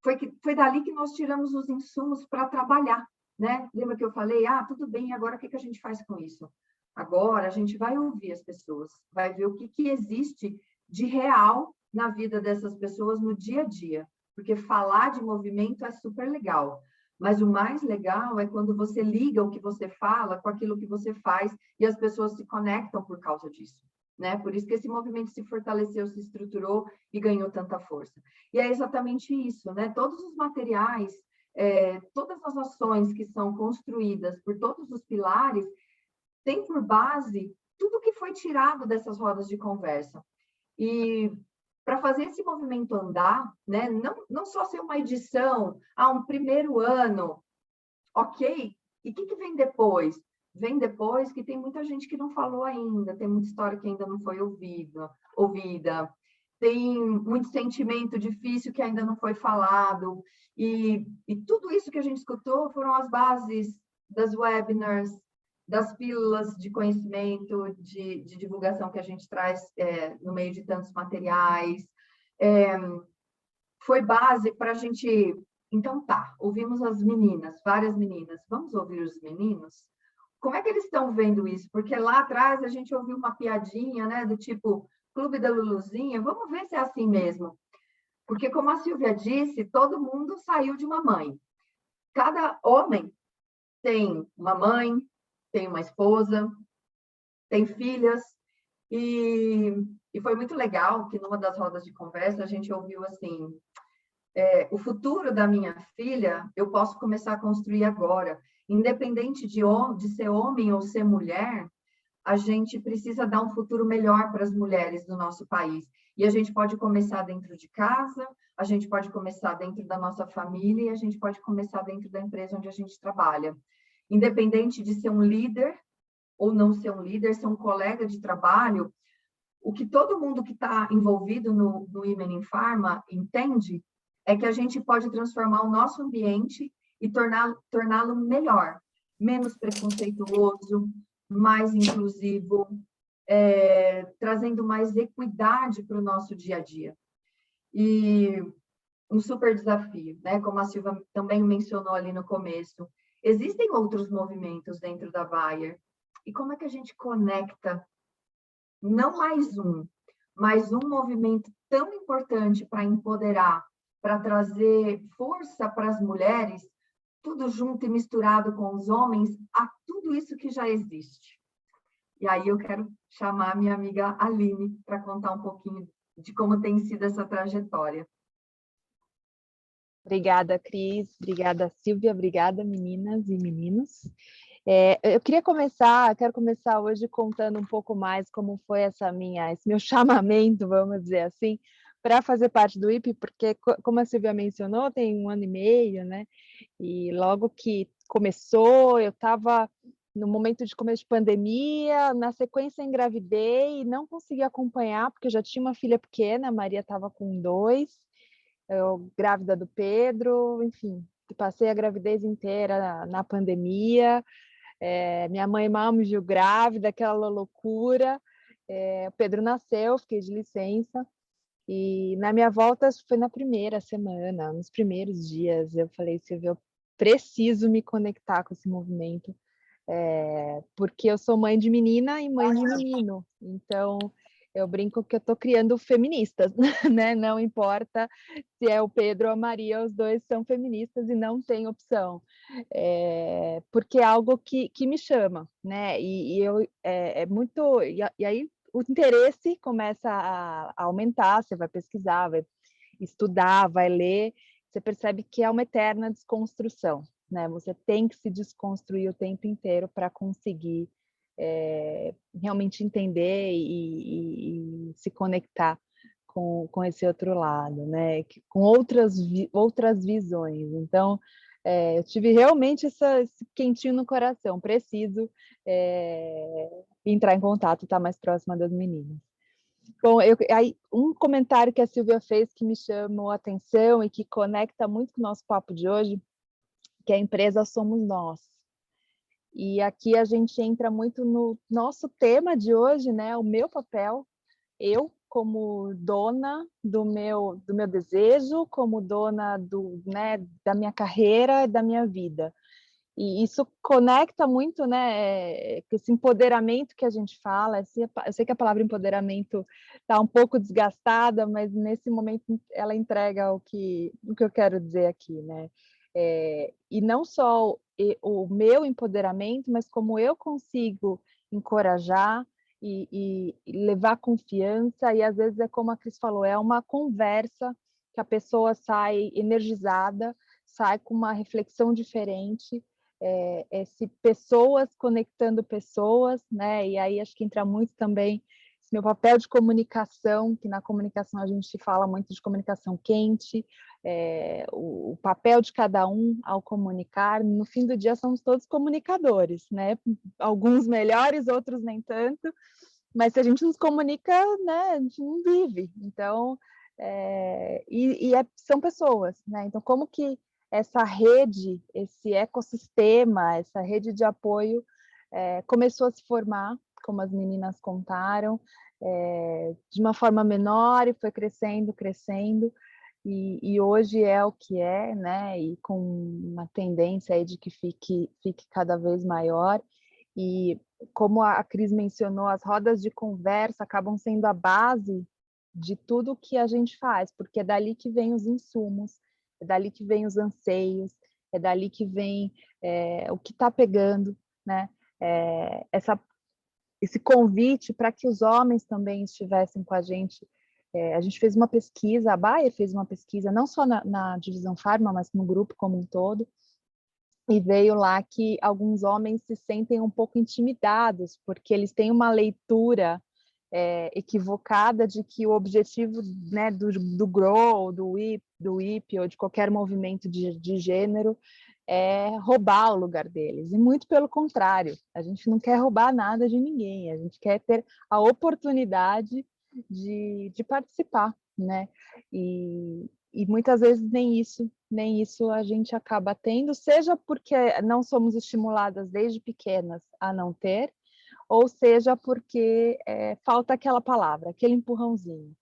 foi dali que nós tiramos os insumos para trabalhar, né? Lembra que eu falei, tudo bem, agora o que a gente faz com isso? Agora a gente vai ouvir as pessoas, vai ver o que existe de real na vida dessas pessoas no dia a dia, porque falar de movimento é super legal, mas o mais legal é quando você liga o que você fala com aquilo que você faz e as pessoas se conectam por causa disso. Né? Por isso que esse movimento se fortaleceu, se estruturou e ganhou tanta força. E é exatamente isso, né? Todos os materiais, todas as ações que são construídas por todos os pilares, têm por base tudo que foi tirado dessas rodas de conversa. E para fazer esse movimento andar, né? Não só ser uma edição, um primeiro ano, ok? E o que vem depois? Vem depois que tem muita gente que não falou ainda, tem muita história que ainda não foi ouvida, tem muito sentimento difícil que ainda não foi falado, e tudo isso que a gente escutou foram as bases das webinars, das pílulas de conhecimento, de divulgação que a gente traz no meio de tantos materiais, foi base para a gente... Então, ouvimos as meninas, várias meninas, vamos ouvir os meninos? como é que eles estão vendo isso? Porque lá atrás a gente ouviu uma piadinha, né, do tipo Clube da Luluzinha, vamos ver se é assim mesmo. Porque, como a Silvia disse, todo mundo saiu de uma mãe. Cada homem tem uma mãe, tem uma esposa, tem filhas, e foi muito legal que numa das rodas de conversa a gente ouviu assim, o futuro da minha filha eu posso começar a construir agora. Independente de ser homem ou ser mulher, a gente precisa dar um futuro melhor para as mulheres do nosso país. E a gente pode começar dentro de casa, a gente pode começar dentro da nossa família e a gente pode começar dentro da empresa onde a gente trabalha. Independente de ser um líder ou não ser um líder, ser um colega de trabalho, o que todo mundo que está envolvido no Women in Pharma entende é que a gente pode transformar o nosso ambiente e torná-lo melhor, menos preconceituoso, mais inclusivo, trazendo mais equidade para o nosso dia a dia. E um super desafio, né? Como a Silvia também mencionou ali no começo, existem outros movimentos dentro da Bayer. E como é que a gente conecta não mais um movimento tão importante para empoderar, para trazer força para as mulheres, tudo junto e misturado com os homens, a tudo isso que já existe. E aí eu quero chamar a minha amiga Aline para contar um pouquinho de como tem sido essa trajetória. Obrigada, Cris. Obrigada, Silvia. Obrigada, meninas e meninos. Eu quero começar hoje contando um pouco mais como foi esse meu chamamento, vamos dizer assim, para fazer parte do IP, porque, como a Silvia mencionou, tem 1 ano e meio, né? E logo que começou, eu estava no momento de começo de pandemia, na sequência engravidei e não consegui acompanhar, porque eu já tinha uma filha pequena, a Maria estava com 2, eu grávida do Pedro, enfim, passei a gravidez inteira na pandemia. Minha mãe mal me viu grávida, aquela loucura. O Pedro nasceu, fiquei de licença. E na minha volta, foi na primeira semana, nos primeiros dias, eu falei, Silvia, eu preciso me conectar com esse movimento, porque eu sou mãe de menina e mãe de menino. Então, eu brinco que eu estou criando feministas, né? Não importa se é o Pedro ou a Maria, os dois são feministas e não tem opção. Porque é algo que me chama, né? E muito... E aí o interesse começa a aumentar, você vai pesquisar, vai estudar, vai ler, você percebe que é uma eterna desconstrução, né? Você tem que se desconstruir o tempo inteiro para conseguir realmente entender e se conectar com esse outro lado, né? Com outras visões. Então, eu tive realmente esse quentinho no coração, preciso entrar em contato, estar mais próxima das meninas. Bom, aí, um comentário que a Silvia fez que me chamou a atenção e que conecta muito com o nosso papo de hoje, que a empresa somos nós. E aqui a gente entra muito no nosso tema de hoje, né? O meu papel, eu como dona do meu desejo, como dona da minha carreira e da minha vida. E isso conecta muito, né, com esse empoderamento que a gente fala. Eu sei que a palavra empoderamento está um pouco desgastada, mas nesse momento ela entrega o que eu quero dizer aqui, né? E não só o meu empoderamento, mas como eu consigo encorajar e levar confiança, e às vezes é como a Cris falou, é uma conversa que a pessoa sai energizada, sai com uma reflexão diferente, pessoas conectando pessoas, né? E aí acho que entra muito também esse meu papel de comunicação, que na comunicação a gente fala muito de comunicação quente, o papel de cada um ao comunicar. No fim do dia somos todos comunicadores, né? Alguns melhores, outros nem tanto, mas se a gente não se comunica, né, a gente não vive. Então, são pessoas, né? Então, como que essa rede, esse ecossistema, essa rede de apoio começou a se formar, como as meninas contaram, de uma forma menor e foi crescendo, e hoje é o que é, né? E com uma tendência aí de que fique cada vez maior. E como a Cris mencionou, as rodas de conversa acabam sendo a base de tudo que a gente faz, porque é dali que vem os insumos, é dali que vem os anseios, é dali que vem o que está pegando, né? Esse convite para que os homens também estivessem com a gente. A gente fez uma pesquisa, a Bayer fez uma pesquisa, não só na divisão Farma, mas no grupo como um todo, e veio lá que alguns homens se sentem um pouco intimidados, porque eles têm uma leitura equivocada de que o objetivo, né, do GROW, do WIP, ou de qualquer movimento de gênero, é roubar o lugar deles. E muito pelo contrário, a gente não quer roubar nada de ninguém, a gente quer ter a oportunidade de participar, né? E muitas vezes nem isso a gente acaba tendo, seja porque não somos estimuladas desde pequenas a não ter, ou seja porque falta aquela palavra, aquele empurrãozinho.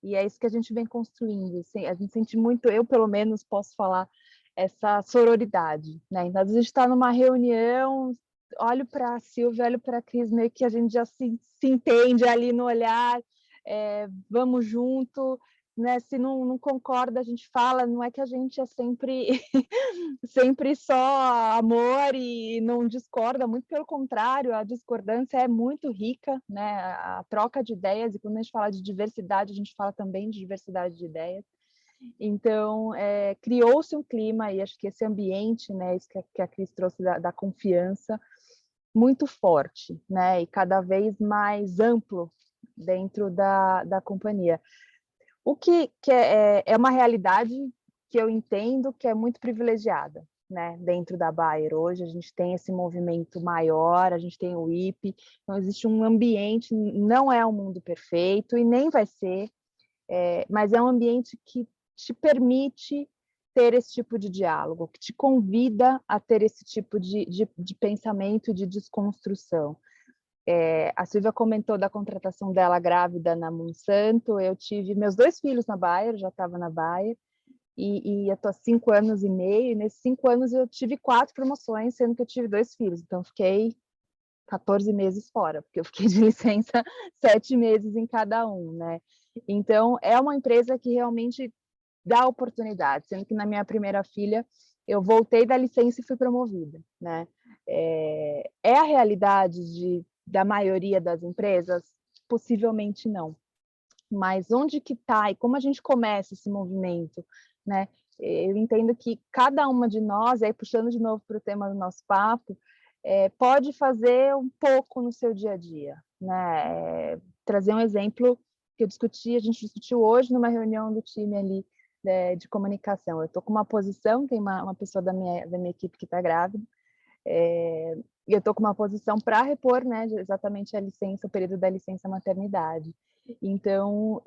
E é isso que a gente vem construindo. Assim, a gente sente muito, eu pelo menos posso falar, essa sororidade, né? Então, às vezes a gente está numa reunião, olho para a Silvia, olho para a Cris, meio que a gente já se entende ali no olhar, vamos junto, né? Se não concorda, a gente fala, não é que a gente é sempre sempre só amor e não discorda, muito pelo contrário, a discordância é muito rica, né? A troca de ideias, e quando a gente fala de diversidade, a gente fala também de diversidade de ideias. Então, criou-se um clima, e acho que esse ambiente, né, isso que a Cris trouxe da confiança, muito forte, né, e cada vez mais amplo dentro da companhia. O que é uma realidade que eu entendo que é muito privilegiada, né, dentro da Bayer. Hoje a gente tem esse movimento maior, a gente tem o IP, então existe um ambiente, não é um mundo perfeito e nem vai ser, mas é um ambiente que te permite ter esse tipo de diálogo, que te convida a ter esse tipo de pensamento e de desconstrução. A Silvia comentou da contratação dela grávida na Monsanto. Eu tive meus 2 filhos na Bayer, já estava na Bayer, e eu estou há 5 anos e meio, e nesses 5 anos eu tive 4 promoções, sendo que eu tive 2 filhos, então fiquei 14 meses fora, porque eu fiquei de licença 7 meses em cada um, né? Então, é uma empresa que realmente dá oportunidade, sendo que na minha primeira filha eu voltei da licença e fui promovida, né? É a realidade da maioria das empresas? Possivelmente não. Mas onde que está e como a gente começa esse movimento, né? Eu entendo que cada uma de nós, aí puxando de novo para o tema do nosso papo, pode fazer um pouco no seu dia a dia, né? Trazer um exemplo que a gente discutiu hoje numa reunião do time ali de comunicação. Eu estou com uma posição, tem uma pessoa da minha equipe que está grávida, e eu estou com uma posição para repor, né, exatamente a licença, o período da licença maternidade. Então,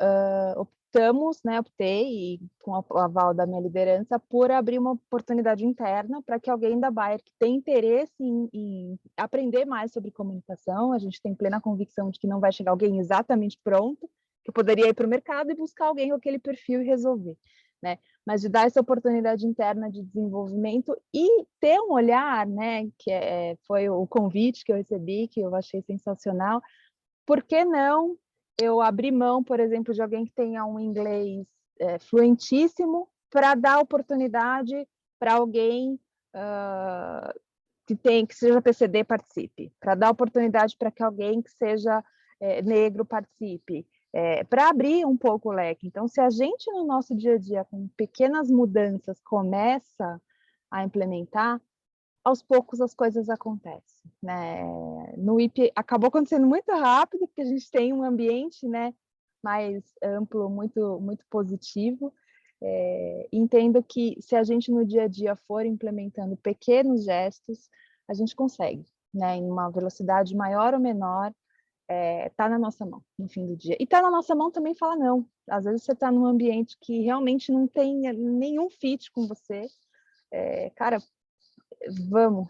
optamos, né, optei, com o aval da minha liderança, por abrir uma oportunidade interna para que alguém da Bayer que tem interesse em aprender mais sobre comunicação, a gente tem plena convicção de que não vai chegar alguém exatamente pronto, que poderia ir para o mercado e buscar alguém com aquele perfil e resolver, né? Mas de dar essa oportunidade interna de desenvolvimento e ter um olhar, né, que foi o convite que eu recebi, que eu achei sensacional. Por que não eu abrir mão, por exemplo, de alguém que tenha um inglês fluentíssimo para dar oportunidade para alguém que seja PCD participe, para dar oportunidade para que alguém que seja negro participe, para abrir um pouco o leque. Então, se a gente no nosso dia a dia, com pequenas mudanças, começa a implementar, aos poucos as coisas acontecem, né? No IP acabou acontecendo muito rápido, porque a gente tem um ambiente, né, mais amplo, muito, muito positivo. Entendo que se a gente no dia a dia for implementando pequenos gestos, a gente consegue, né, em uma velocidade maior ou menor, tá na nossa mão no fim do dia. E tá na nossa mão também falar não. Às vezes você está num ambiente que realmente não tem nenhum fit com você, cara, vamos,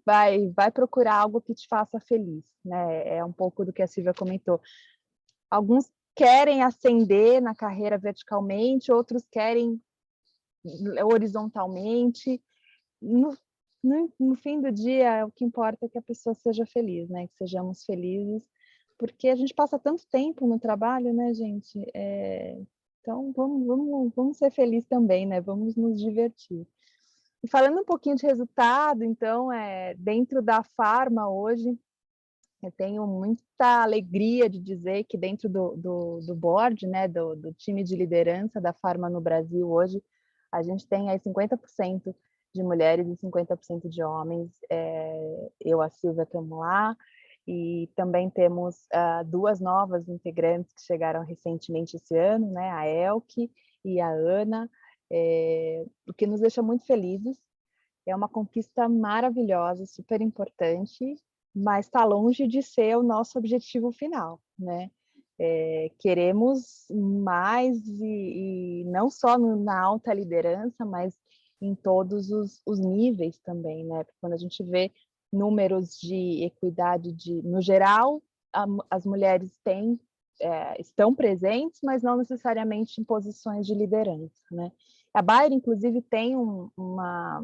vai procurar algo que te faça feliz, né? É um pouco do que a Silvia comentou. Alguns querem ascender na carreira verticalmente, outros querem horizontalmente. no fim do dia, o que importa é que a pessoa seja feliz, né? Que sejamos felizes, porque a gente passa tanto tempo no trabalho, né, gente? Então, vamos ser felizes também, né? Vamos nos divertir. E falando um pouquinho de resultado, então, dentro da Pharma hoje, eu tenho muita alegria de dizer que dentro do board, né, do time de liderança da Pharma no Brasil hoje, a gente tem aí 50% de mulheres e 50% de homens. Eu, a Silvia, estamos lá, e também temos 2 novas integrantes que chegaram recentemente esse ano, né, a Elke e a Ana, o que nos deixa muito felizes. É uma conquista maravilhosa, super importante, mas está longe de ser o nosso objetivo final, né? Queremos mais, e não só na alta liderança, mas em todos os níveis também, né? Porque quando a gente vê números de equidade, no geral, as mulheres estão presentes, mas não necessariamente em posições de liderança, né? A Bayer, inclusive, tem uma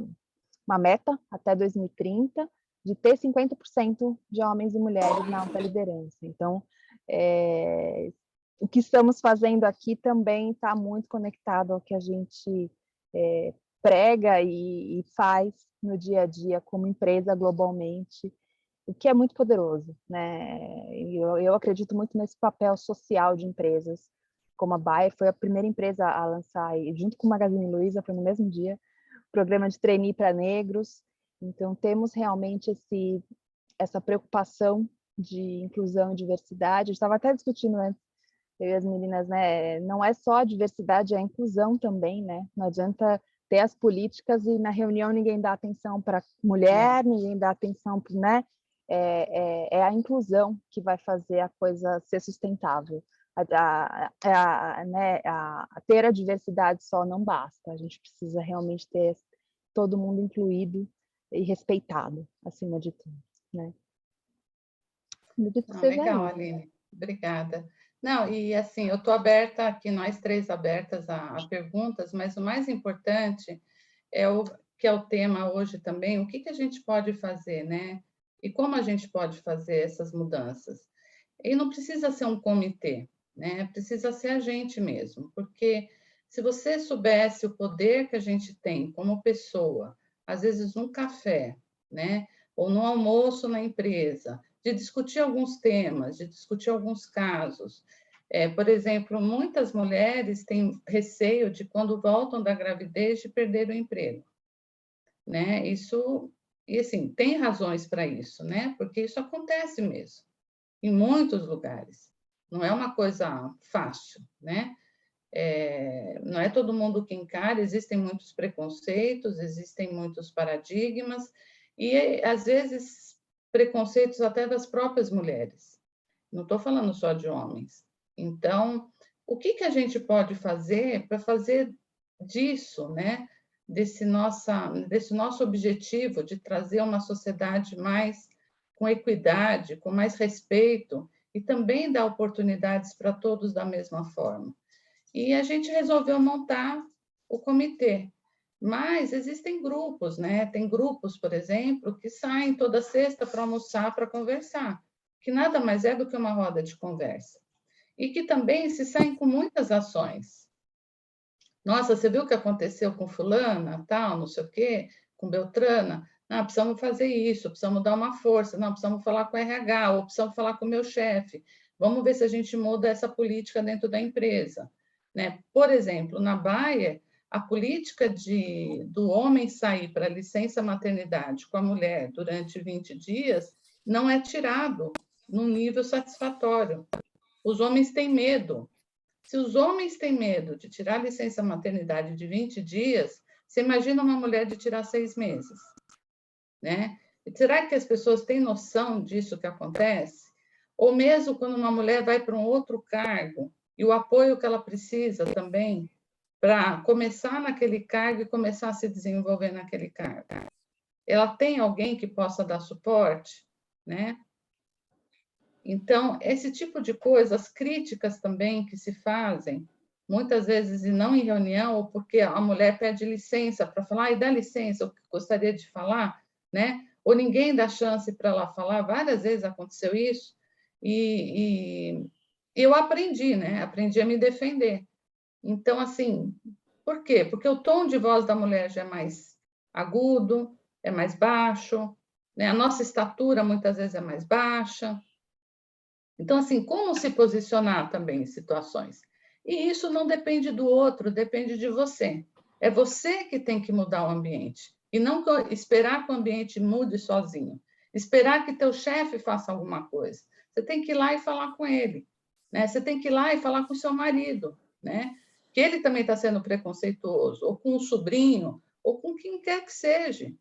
meta até 2030 de ter 50% de homens e mulheres na alta liderança. Então, o que estamos fazendo aqui também está muito conectado ao que a gente prega e faz no dia a dia como empresa globalmente, o que é muito poderoso, né? Eu acredito muito nesse papel social de empresas, como a Bayer foi a primeira empresa a lançar, e junto com o Magazine Luiza, foi no mesmo dia, programa de trainee para negros. Então, temos realmente essa preocupação de inclusão e diversidade. Eu estava até discutindo antes, eu e as meninas, né? Não é só a diversidade, é a inclusão também, né? Não adianta ter as políticas e na reunião ninguém dá atenção para mulher, ninguém dá atenção para, né? É a inclusão que vai fazer a coisa ser sustentável. Ter a diversidade só não basta, a gente precisa realmente ter todo mundo incluído e respeitado, acima de tudo, né? Legal, Aline, obrigada. Não, e assim, eu estou aberta aqui, nós 3 abertas a perguntas, mas o mais importante que é o tema hoje também, o que a gente pode fazer, né? E como a gente pode fazer essas mudanças? E não precisa ser um comitê, né? Precisa ser a gente mesmo, porque se você soubesse o poder que a gente tem como pessoa, às vezes num café, né? Ou no almoço na empresa, de discutir alguns temas, de discutir alguns casos. Por exemplo, muitas mulheres têm receio de, quando voltam da gravidez, de perder o emprego, né? Isso, e assim, tem razões para isso, né? Porque isso acontece mesmo, em muitos lugares. Não é uma coisa fácil, né? Não é todo mundo que encara, existem muitos preconceitos, existem muitos paradigmas, e, às vezes, preconceitos até das próprias mulheres. Não estou falando só de homens. Então, o que a gente pode fazer para fazer disso, né? Desse nosso objetivo de trazer uma sociedade mais com equidade, com mais respeito, e também dar oportunidades para todos da mesma forma. E a gente resolveu montar o comitê. Mas existem grupos, né? Tem grupos, por exemplo, que saem toda sexta para almoçar, para conversar, que nada mais é do que uma roda de conversa. E que também se saem com muitas ações. Nossa, você viu o que aconteceu com fulana, tal, não sei o quê, com Beltrana? Não, precisamos fazer isso, precisamos dar uma força, não, precisamos falar com o RH, ou precisamos falar com o meu chefe. Vamos ver se a gente muda essa política dentro da empresa, né? Por exemplo, na Bayer, a política do homem sair para licença maternidade com a mulher durante 20 dias não é tirado num nível satisfatório. Os homens têm medo. Se os homens têm medo de tirar a licença maternidade de 20 dias, você imagina uma mulher de tirar 6 meses, né? E será que as pessoas têm noção disso que acontece? Ou mesmo quando uma mulher vai para um outro cargo e o apoio que ela precisa também para começar naquele cargo e começar a se desenvolver naquele cargo. Ela tem alguém que possa dar suporte, né? Então, esse tipo de coisas, críticas também que se fazem, muitas vezes e não em reunião, ou porque a mulher pede licença para falar, e dá licença, eu gostaria de falar, né? Ou ninguém dá chance para ela falar. Várias vezes aconteceu isso, e eu aprendi, né? Aprendi a me defender. Então, assim, por quê? Porque o tom de voz da mulher já é mais agudo, é mais baixo, né? A nossa estatura muitas vezes é mais baixa. Então, assim, como se posicionar também em situações? E isso não depende do outro, depende de você. É você que tem que mudar o ambiente. E não esperar que o ambiente mude sozinho. Esperar que teu chefe faça alguma coisa. Você tem que ir lá e falar com ele, né? Você tem que ir lá e falar com o seu marido, né? Que ele também está sendo preconceituoso, ou com o sobrinho, ou com quem quer que seja.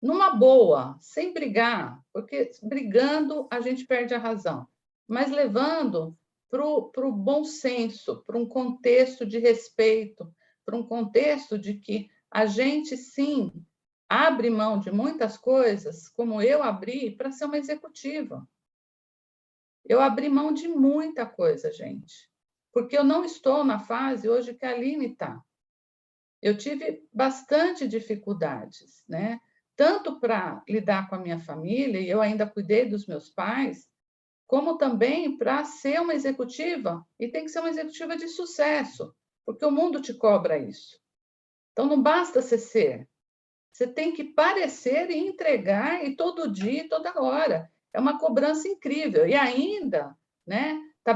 Numa boa, sem brigar, porque brigando a gente perde a razão, mas levando para o bom senso, para um contexto de respeito, para um contexto de que a gente, sim, abre mão de muitas coisas, como eu abri, para ser uma executiva. Eu abri mão de muita coisa, gente, porque eu não estou na fase hoje que a Aline está. Eu tive bastante dificuldades, né? Tanto para lidar com a minha família, e eu ainda cuidei dos meus pais, como também para ser uma executiva, e tem que ser uma executiva de sucesso, porque o mundo te cobra isso. Então, não basta você ser, você tem que parecer e entregar, e todo dia, toda hora. É uma cobrança incrível. E ainda, né? Tá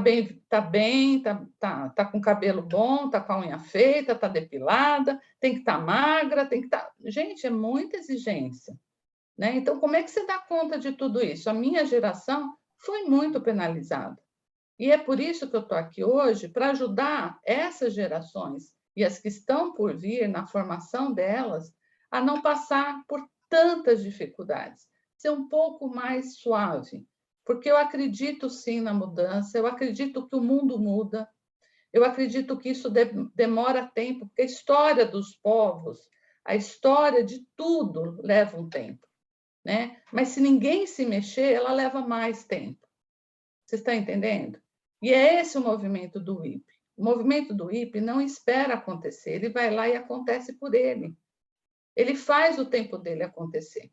com cabelo bom, tá com a unha feita, tá depilada, tem que estar magra, tem que estar... Gente, é muita exigência, né? Então, como é que você dá conta de tudo isso? A minha geração foi muito penalizada. E é por isso que eu estou aqui hoje, para ajudar essas gerações e as que estão por vir na formação delas a não passar por tantas dificuldades, ser um pouco mais suave, porque eu acredito sim na mudança, eu acredito que o mundo muda, eu acredito que isso demora tempo, porque a história dos povos, a história de tudo leva um tempo, né? Mas se ninguém se mexer, ela leva mais tempo. Você está entendendo? E é esse o movimento do WIP. O movimento do WIP não espera acontecer, ele vai lá e acontece por ele. Ele faz o tempo dele acontecer.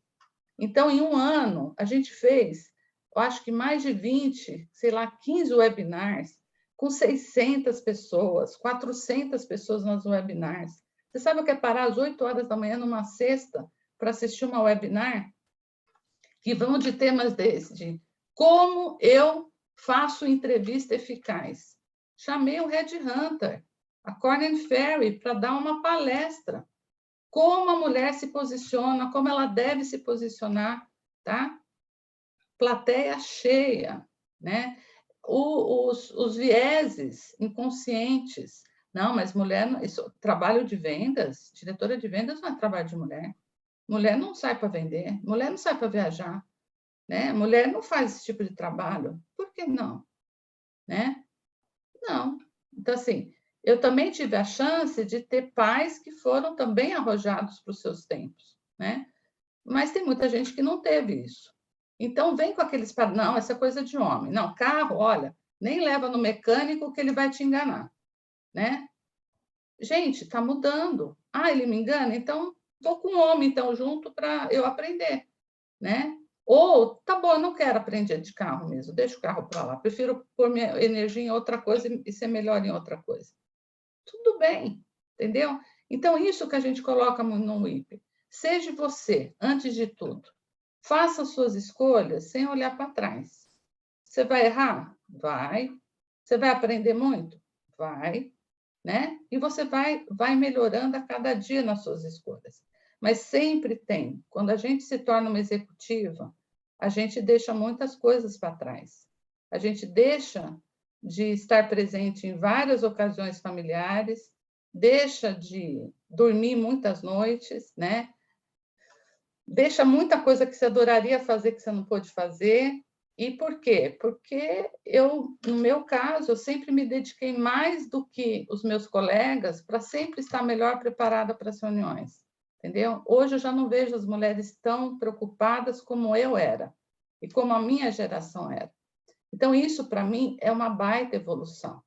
Então, em um ano, a gente fez, eu acho que mais de 20, sei lá, 15 webinars, com 600 pessoas, 400 pessoas nas webinars. Você sabe o que é parar às 8 horas da manhã numa sexta para assistir uma webinar? Que vão de temas desses, de como eu faço entrevista eficaz. Chamei o Red Hunter, a Cornyn Ferry, para dar uma palestra. Como a mulher se posiciona, como ela deve se posicionar, tá? Plateia cheia, né? Os vieses inconscientes. Não, mas mulher, isso, trabalho de vendas, diretora de vendas não é trabalho de mulher. Mulher não sai para vender, mulher não sai para viajar, né? Mulher não faz esse tipo de trabalho. Por que não? Né? Não. Então, assim, eu também tive a chance de ter pais que foram também arrojados para os seus tempos, né? Mas tem muita gente que não teve isso. Então, vem com aqueles... Não, essa é coisa de homem. Não, carro, olha, nem leva no mecânico que ele vai te enganar, né? Gente, está mudando. Ah, ele me engana? Então, vou com um homem, então, junto para eu aprender, né? Ou, tá bom, eu não quero aprender de carro mesmo, deixa o carro para lá, prefiro pôr minha energia em outra coisa e ser melhor em outra coisa. Tudo bem, entendeu? Então, isso que a gente coloca no WIP. Seja você, antes de tudo. Faça suas escolhas sem olhar para trás. Você vai errar? Vai. Você vai aprender muito? Vai. Né? E você vai melhorando a cada dia nas suas escolhas. Mas sempre tem. Quando a gente se torna uma executiva, a gente deixa muitas coisas para trás. A gente deixa de estar presente em várias ocasiões familiares, deixa de dormir muitas noites, né? Deixa muita coisa que você adoraria fazer que você não pôde fazer. E por quê? Porque eu, no meu caso, eu sempre me dediquei mais do que os meus colegas para sempre estar melhor preparada para as reuniões, entendeu? Hoje eu já não vejo as mulheres tão preocupadas como eu era e como a minha geração era. Então, isso, para mim, é uma baita evolução.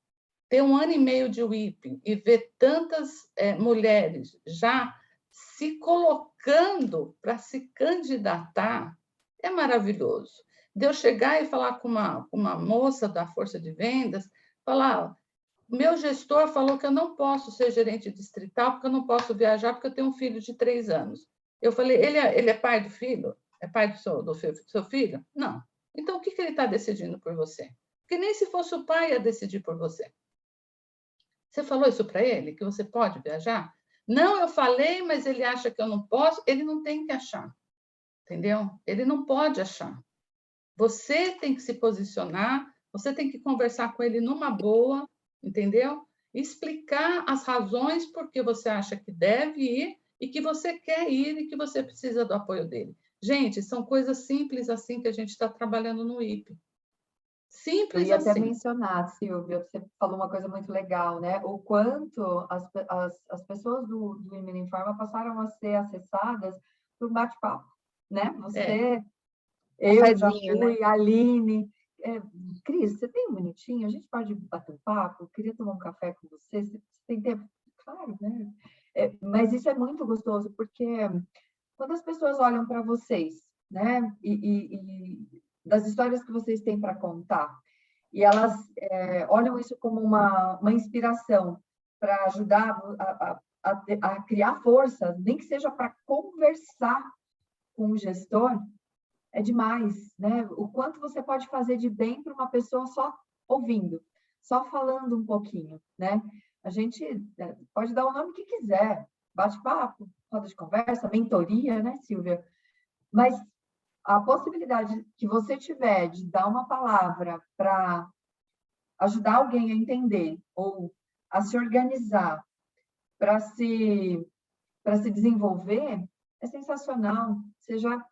Ter 1 ano e meio de WIP e ver tantas mulheres já se colocando para se candidatar, é maravilhoso. De eu chegar e falar com uma moça da força de vendas, falar, meu gestor falou que eu não posso ser gerente distrital, porque eu não posso viajar, porque eu tenho um filho de 3 anos. Eu falei, ele é pai do filho? É pai do seu filho? Não. Então, o que ele está decidindo por você? Porque nem se fosse o pai ia decidir por você. Você falou isso para ele, que você pode viajar? Não, eu falei, mas ele acha que eu não posso. Ele não tem que achar, entendeu? Ele não pode achar. Você tem que se posicionar, você tem que conversar com ele numa boa, entendeu? Explicar as razões por que você acha que deve ir e que você quer ir e que você precisa do apoio dele. Gente, são coisas simples assim que a gente está trabalhando no IP. Eu Simples ia até assim. mencionar, Silvia, você falou uma coisa muito legal, né? O quanto as pessoas do Women in Pharma passaram a ser acessadas por bate-papo, né? Você, eu já Cafezinho, fui, a Aline. Cris, você tem um minutinho? A gente pode bater um papo? Eu queria tomar um café com você. Você tem tempo? Claro, né? Mas isso é muito gostoso, porque quando as pessoas olham para vocês, né? E das histórias que vocês têm para contar, e elas olham isso como uma inspiração para ajudar a criar força, nem que seja para conversar com o gestor, é demais, né? O quanto você pode fazer de bem para uma pessoa só ouvindo, só falando um pouquinho, né? A gente pode dar o nome que quiser, bate-papo, roda de conversa, mentoria, né, Silvia? Mas a possibilidade que você tiver de dar uma palavra para ajudar alguém a entender ou a se organizar para se desenvolver é sensacional. Você já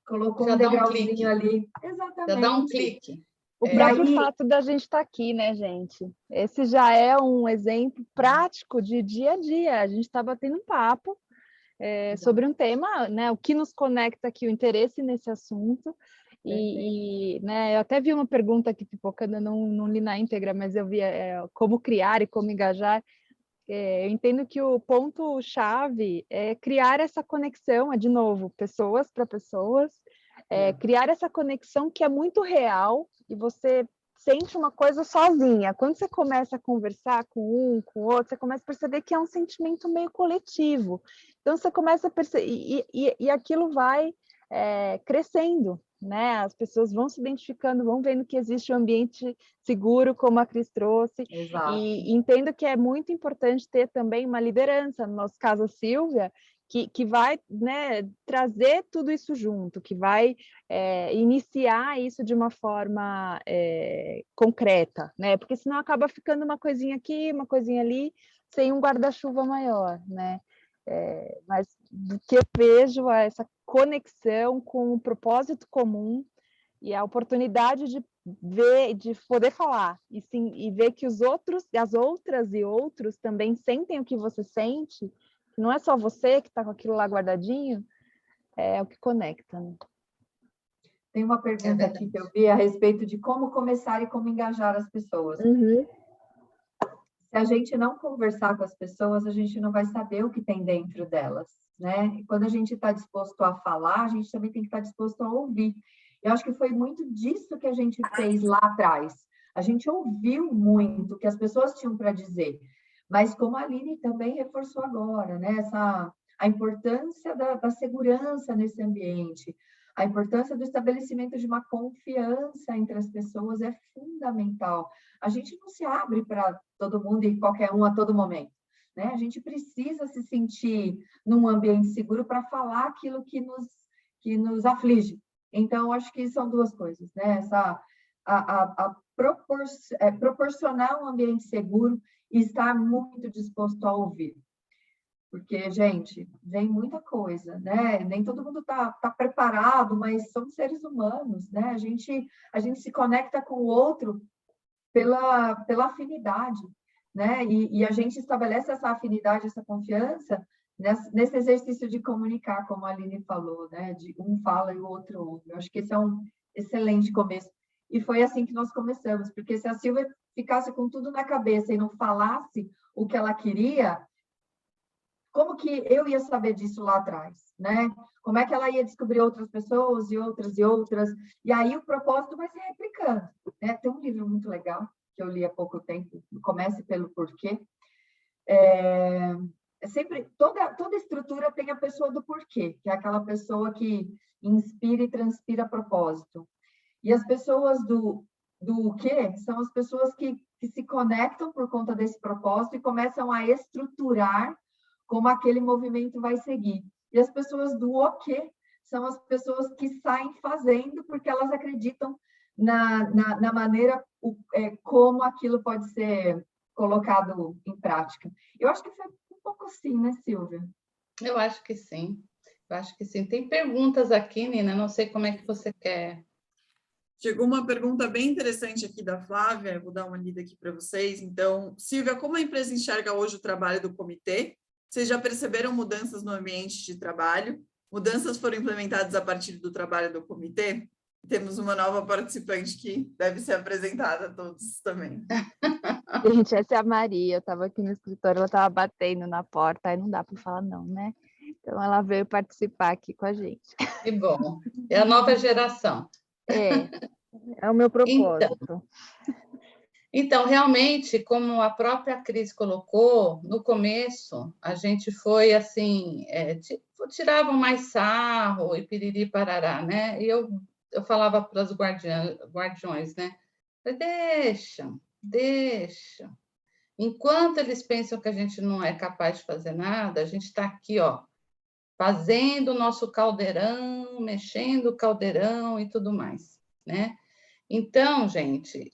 colocou Já um dá um degrauzinho clique. ali. Já dá um Exatamente. clique. O E próprio aí, fato da gente estar aqui, né, gente? Esse já é um exemplo prático de dia a dia. A gente está batendo um papo sobre um tema, né? O que nos conecta aqui, o interesse nesse assunto. Né, eu até vi uma pergunta aqui pipocando, não li na íntegra, mas eu vi como criar e como engajar. Eu entendo que o ponto-chave é criar essa conexão, de novo, pessoas para pessoas, criar essa conexão que é muito real e você sente uma coisa sozinha. Quando você começa a conversar com um, com o outro, você começa a perceber que é um sentimento meio coletivo. Então, você começa a perceber... E aquilo vai crescendo, né? As pessoas vão se identificando, vão vendo que existe um ambiente seguro, como a Cris trouxe. exato. E entendo que é muito importante ter também uma liderança, no nosso caso a Silvia, que vai, né, trazer tudo isso junto, que vai iniciar isso de uma forma concreta, né? Porque senão acaba ficando uma coisinha aqui, uma coisinha ali, sem um guarda-chuva maior, né? Mas do que eu vejo é essa conexão com o propósito comum e a oportunidade de ver, de poder falar e ver que os outros, as outras e outros também sentem o que você sente, que não é só você que está com aquilo lá guardadinho, é o que conecta, né? Tem uma pergunta aqui que eu vi a respeito de como começar e como engajar as pessoas. Uhum. Se a gente não conversar com as pessoas, a gente não vai saber o que tem dentro delas, né? E quando a gente está disposto a falar, a gente também tem que estar disposto a ouvir. Eu acho que foi muito disso que a gente fez lá atrás. A gente ouviu muito o que as pessoas tinham para dizer, mas como a Aline também reforçou agora, né? A importância da segurança nesse ambiente, a importância do estabelecimento de uma confiança entre as pessoas é fundamental. A gente não se abre para todo mundo e qualquer um a todo momento, né? A gente precisa se sentir num ambiente seguro para falar aquilo que nos aflige. Então, acho que são duas coisas, né? Proporcionar um ambiente seguro e estar muito disposto a ouvir. Porque, gente, vem muita coisa, né? Nem todo mundo tá preparado, mas somos seres humanos, né? A gente se conecta com o outro pela afinidade, né? E a gente estabelece essa afinidade, essa confiança nesse exercício de comunicar, como a Aline falou, né? De um fala e o outro ouve. Eu acho que esse é um excelente começo. E foi assim que nós começamos, porque se a Silvia ficasse com tudo na cabeça e não falasse o que ela queria, como que eu ia saber disso lá atrás, né? Como é que ela ia descobrir outras pessoas e outras e outras? E aí o propósito vai se replicando, né? Tem um livro muito legal que eu li há pouco tempo, Comece pelo Porquê. Sempre, toda estrutura tem a pessoa do porquê, que é aquela pessoa que inspira e transpira propósito. E as pessoas do quê são as pessoas que se conectam por conta desse propósito e começam a estruturar como aquele movimento vai seguir. E as pessoas do o quê são as pessoas que saem fazendo porque elas acreditam na maneira como aquilo pode ser colocado em prática. Eu acho que foi um pouco assim, né, Silvia? Eu acho que sim. Eu acho que sim. Tem perguntas aqui, Nina, não sei como é que você quer. Chegou uma pergunta bem interessante aqui da Flávia, vou dar uma lida aqui para vocês. Então, Silvia, como a empresa enxerga hoje o trabalho do comitê? Vocês já perceberam mudanças no ambiente de trabalho? Mudanças foram implementadas a partir do trabalho do comitê? Temos uma nova participante que deve ser apresentada a todos também. Gente, essa é a Maria, eu estava aqui no escritório, ela estava batendo na porta, aí não dá para falar não, né? Então, ela veio participar aqui com a gente. Que bom. É a nova geração. É o meu propósito. Então, realmente, como a própria Cris colocou, no começo, a gente foi assim, tiravam mais sarro e piriri parará, né? E eu falava para os guardiões, né? Deixa. Enquanto eles pensam que a gente não é capaz de fazer nada, a gente está aqui, ó, fazendo o nosso caldeirão, mexendo o caldeirão e tudo mais, né? Então, gente,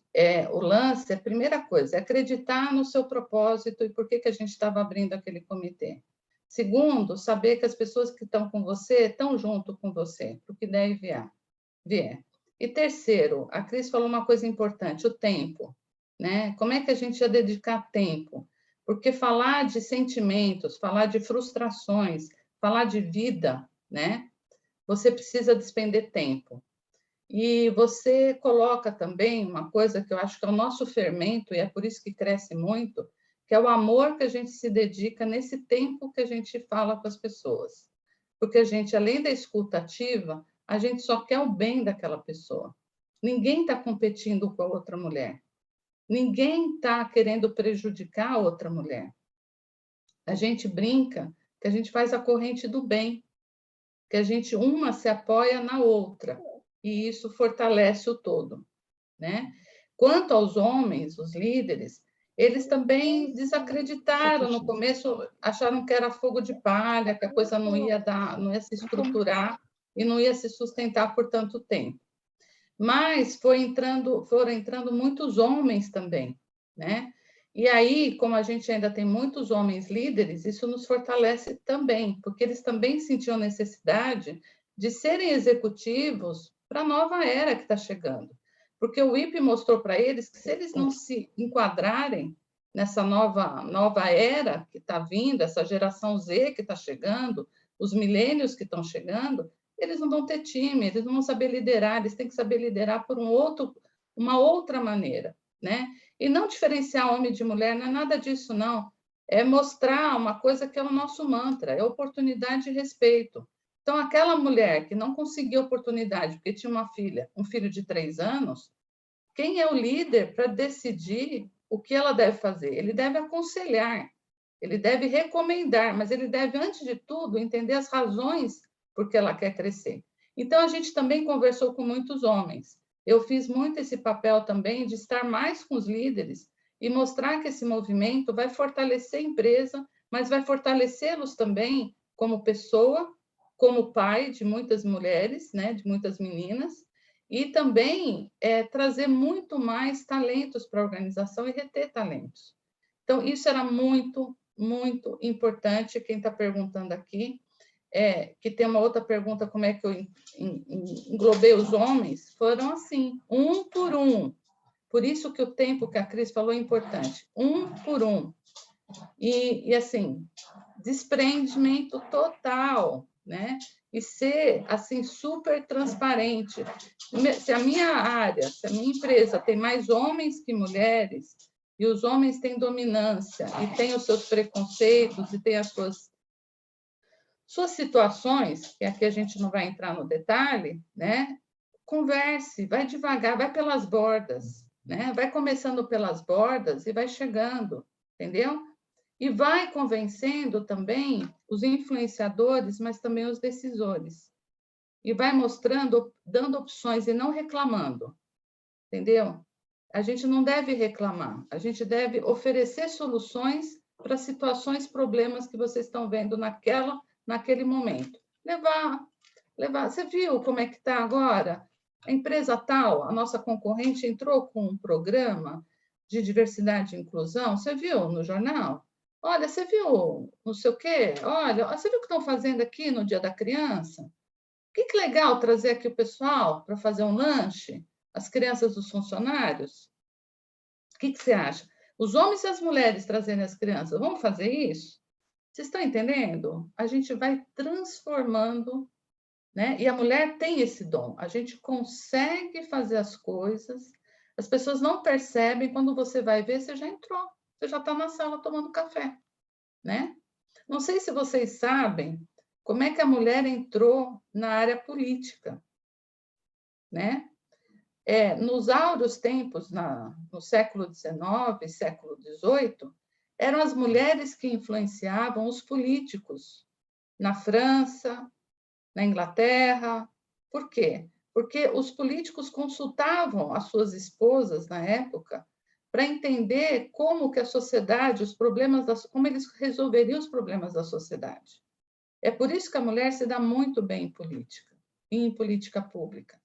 o lance, a primeira coisa, é acreditar no seu propósito e por que a gente estava abrindo aquele comitê. Segundo, saber que as pessoas que estão com você estão junto com você, para o que der e vier. E terceiro, a Cris falou uma coisa importante, o tempo, né? Como é que a gente ia dedicar tempo? Porque falar de sentimentos, falar de frustrações, falar de vida, né? Você precisa despender tempo. E você coloca também uma coisa que eu acho que é o nosso fermento, e é por isso que cresce muito, que é o amor que a gente se dedica nesse tempo que a gente fala com as pessoas. Porque a gente, além da escuta ativa, a gente só quer o bem daquela pessoa. Ninguém está competindo com a outra mulher. Ninguém está querendo prejudicar a outra mulher. A gente brinca que a gente faz a corrente do bem, que a gente uma se apoia na outra. E isso fortalece o todo, né? Quanto aos homens, os líderes, eles também desacreditaram no começo, acharam que era fogo de palha, que a coisa não ia se estruturar e não ia se sustentar por tanto tempo. Mas foram entrando muitos homens também, né? E aí, como a gente ainda tem muitos homens líderes, isso nos fortalece também, porque eles também sentiam necessidade de serem executivos para a nova era que está chegando. Porque o IP mostrou para eles que se eles não se enquadrarem nessa nova era que está vindo, essa geração Z que está chegando, os milênios que estão chegando, eles não vão ter time, eles não vão saber liderar, eles têm que saber liderar por uma outra maneira, né? E não diferenciar homem de mulher, não é nada disso, não. É mostrar uma coisa que é o nosso mantra, é oportunidade e respeito. Então, aquela mulher que não conseguiu oportunidade porque tinha um filho de 3 anos, quem é o líder para decidir o que ela deve fazer? Ele deve aconselhar, ele deve recomendar, mas ele deve, antes de tudo, entender as razões por que ela quer crescer. Então, a gente também conversou com muitos homens. Eu fiz muito esse papel também de estar mais com os líderes e mostrar que esse movimento vai fortalecer a empresa, mas vai fortalecê-los também como pessoa, como pai de muitas mulheres, né, de muitas meninas, e também trazer muito mais talentos para a organização e reter talentos. Então, isso era muito, muito importante. Quem está perguntando aqui, que tem uma outra pergunta, como é que eu englobei os homens, foram assim, um por um. Por isso que o tempo que a Cris falou é importante, um por um. E assim, desprendimento total, né? E ser, assim, super transparente. Se a minha área, se a minha empresa tem mais homens que mulheres, e os homens têm dominância, e têm os seus preconceitos, e têm as suas Suas situações, que aqui a gente não vai entrar no detalhe, né? Converse, vai devagar, vai pelas bordas, né? Vai começando pelas bordas e vai chegando, entendeu? E vai convencendo também os influenciadores, mas também os decisores. E vai mostrando, dando opções e não reclamando, entendeu? A gente não deve reclamar, a gente deve oferecer soluções para situações, problemas que vocês estão vendo naquele momento. Levar. Você viu como é que está agora? A empresa tal, a nossa concorrente, entrou com um programa de diversidade e inclusão. Você viu no jornal? Olha, você viu não sei o quê? Olha, você viu o que estão fazendo aqui no Dia da Criança? Que legal trazer aqui o pessoal para fazer um lanche, as crianças dos funcionários? O que você acha? Os homens e as mulheres trazendo as crianças, vamos fazer isso? Vocês estão entendendo? A gente vai transformando, né? E a mulher tem esse dom. A gente consegue fazer as coisas, as pessoas não percebem, quando você vai ver, você já entrou, você já está na sala tomando café, né? Não sei se vocês sabem como é que a mulher entrou na área política, né? Nos áureos tempos, no século XIX, século XVIII, eram as mulheres que influenciavam os políticos na França, na Inglaterra. Por quê? Porque os políticos consultavam as suas esposas na época para entender como que a sociedade, como eles resolveriam os problemas da sociedade. É por isso que a mulher se dá muito bem em política, e em política pública,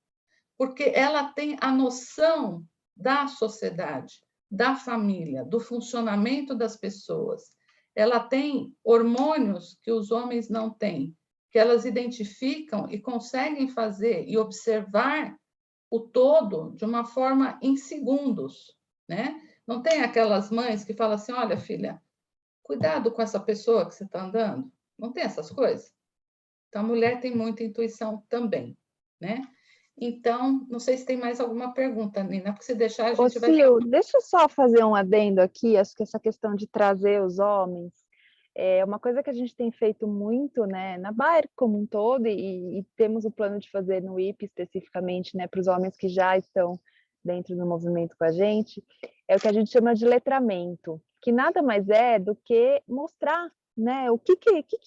porque ela tem a noção da sociedade, da família, do funcionamento das pessoas. Ela tem hormônios que os homens não têm, que elas identificam e conseguem fazer e observar o todo de uma forma em segundos, né? Não tem aquelas mães que falam assim, olha, filha, cuidado com essa pessoa que você está andando. Não tem essas coisas? Então, a mulher tem muita intuição também, né? Então, não sei se tem mais alguma pergunta, Nina, porque se deixar a gente vai... Sil, deixa eu só fazer um adendo aqui, acho que essa questão de trazer os homens é uma coisa que a gente tem feito muito, né, na Bayer como um todo, e temos o plano de fazer no IP especificamente, né, para os homens que já estão dentro do movimento com a gente, é o que a gente chama de letramento, que nada mais é do que mostrar, né, o que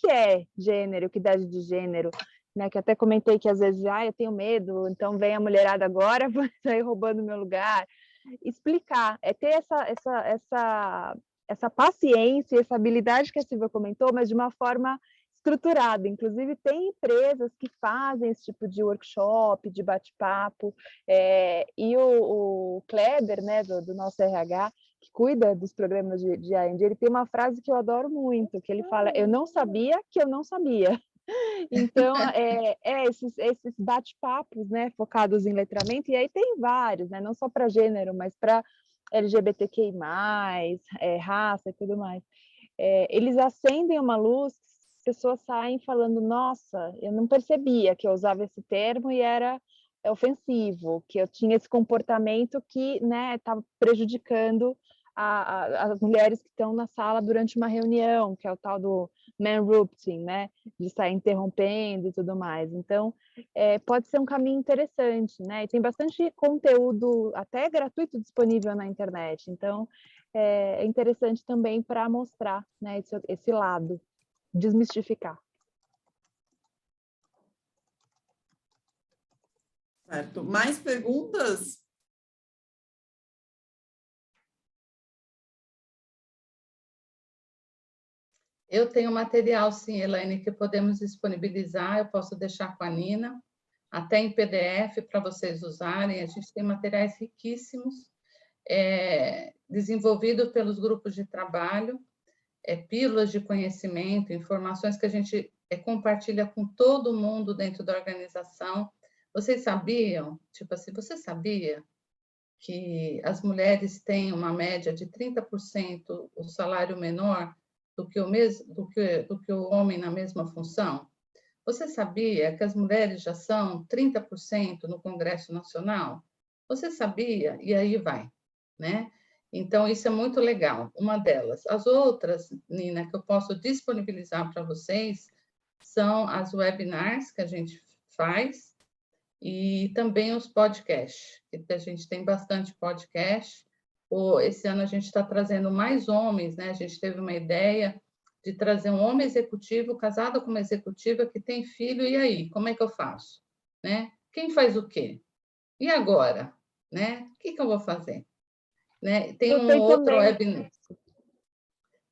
é gênero, equidade de gênero, né, que até comentei que às vezes, eu tenho medo, então vem a mulherada agora, vai sair roubando meu lugar. Explicar, é ter essa paciência, essa habilidade que a Silvia comentou, mas de uma forma estruturada. Inclusive, tem empresas que fazem esse tipo de workshop, de bate-papo, e o Kleber, né, do nosso RH, que cuida dos programas de A&D, ele tem uma frase que eu adoro muito, que ele fala, eu não sabia que eu não sabia. Então, esses bate-papos, né, focados em letramento, e aí tem vários, né, não só para gênero, mas para LGBTQI+, raça e tudo mais. Eles acendem uma luz, as pessoas saem falando, nossa, eu não percebia que eu usava esse termo e era ofensivo, que eu tinha esse comportamento que, né, estava prejudicando as mulheres que estão na sala durante uma reunião, que é o tal do man-rupting, né, de sair interrompendo e tudo mais. Então, pode ser um caminho interessante, né, e tem bastante conteúdo, até gratuito, disponível na internet. Então, é interessante também para mostrar, né, esse lado, desmistificar. Certo. Mais perguntas? Eu tenho material, sim, Elaine, que podemos disponibilizar, eu posso deixar com a Nina, até em PDF para vocês usarem. A gente tem materiais riquíssimos, desenvolvidos pelos grupos de trabalho, pílulas de conhecimento, informações que a gente compartilha com todo mundo dentro da organização. Vocês sabiam, tipo assim, você sabia que as mulheres têm uma média de 30% o salário menor do que o homem na mesma função? Você sabia que as mulheres já são 30% no Congresso Nacional? Você sabia? E aí vai, né? Então, isso é muito legal, uma delas. As outras, Nina, que eu posso disponibilizar para vocês, são as webinars que a gente faz e também os podcasts, que a gente tem bastante podcast. Esse ano a gente está trazendo mais homens, né? A gente teve uma ideia de trazer um homem executivo casado com uma executiva que tem filho, e aí, como é que eu faço? Né? Quem faz o quê? E agora? Né? O que eu vou fazer? Né? Tem um outro webinar.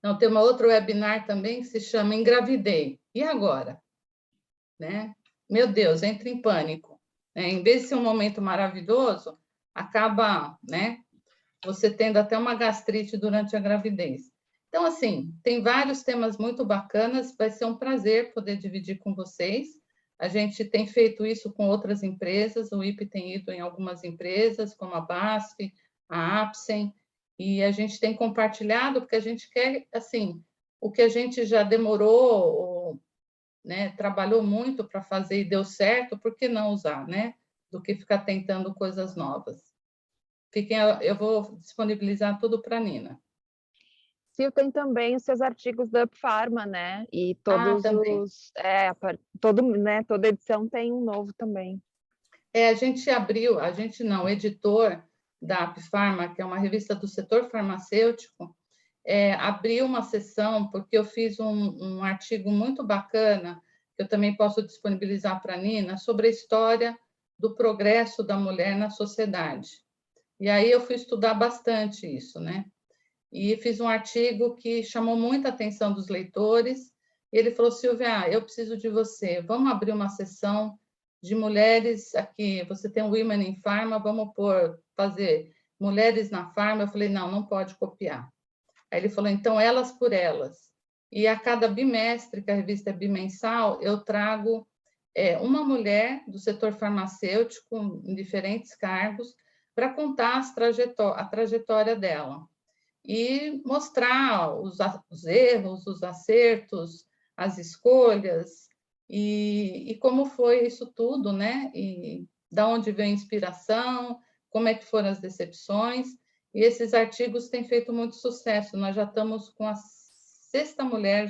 Não, tem uma outra webinar também que se chama Engravidei. E agora? Né? Meu Deus, entra em pânico. Né? Em vez de ser um momento maravilhoso, acaba, né, você tendo até uma gastrite durante a gravidez. Então, assim, tem vários temas muito bacanas, vai ser um prazer poder dividir com vocês. A gente tem feito isso com outras empresas, o IPE tem ido em algumas empresas, como a BASF, a Apsen, e a gente tem compartilhado, porque a gente quer, assim, o que a gente já demorou, né, trabalhou muito para fazer e deu certo, por que não usar, né? Do que ficar tentando coisas novas. Eu vou disponibilizar tudo para a Nina. Sil, tem também os seus artigos da Up Pharma, né? E todos também. toda edição tem um novo também. A gente abriu, o editor da Up Pharma, que é uma revista do setor farmacêutico, abriu uma sessão, porque eu fiz um artigo muito bacana, que eu também posso disponibilizar para a Nina, sobre a história do progresso da mulher na sociedade. E aí eu fui estudar bastante isso, né? E fiz um artigo que chamou muita atenção dos leitores. E ele falou: Silvia, eu preciso de você. Vamos abrir uma sessão de mulheres aqui. Você tem o Women in Pharma, vamos fazer mulheres na farma. Eu falei: não pode copiar. Aí ele falou: então, elas por elas. E a cada bimestre, que a revista é bimensal, eu trago uma mulher do setor farmacêutico, em diferentes cargos, para contar a trajetória dela e mostrar os erros, os acertos, as escolhas e como foi isso tudo, né? E da onde veio a inspiração, como é que foram as decepções. E esses artigos têm feito muito sucesso. Nós já estamos com a 6ª mulher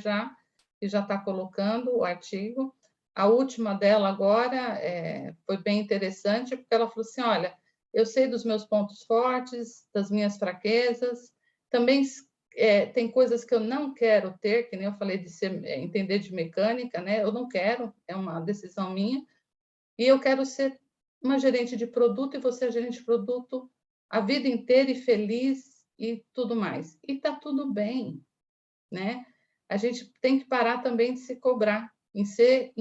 que já está colocando o artigo. A última dela agora foi bem interessante, porque ela falou assim: olha, eu sei dos meus pontos fortes, das minhas fraquezas, também tem coisas que eu não quero ter, que nem eu falei de entender de mecânica, né? Eu não quero, é uma decisão minha, e eu quero ser uma gerente de produto e você é gerente de produto a vida inteira e feliz e tudo mais. E está tudo bem, né? A gente tem que parar também de se cobrar em ser.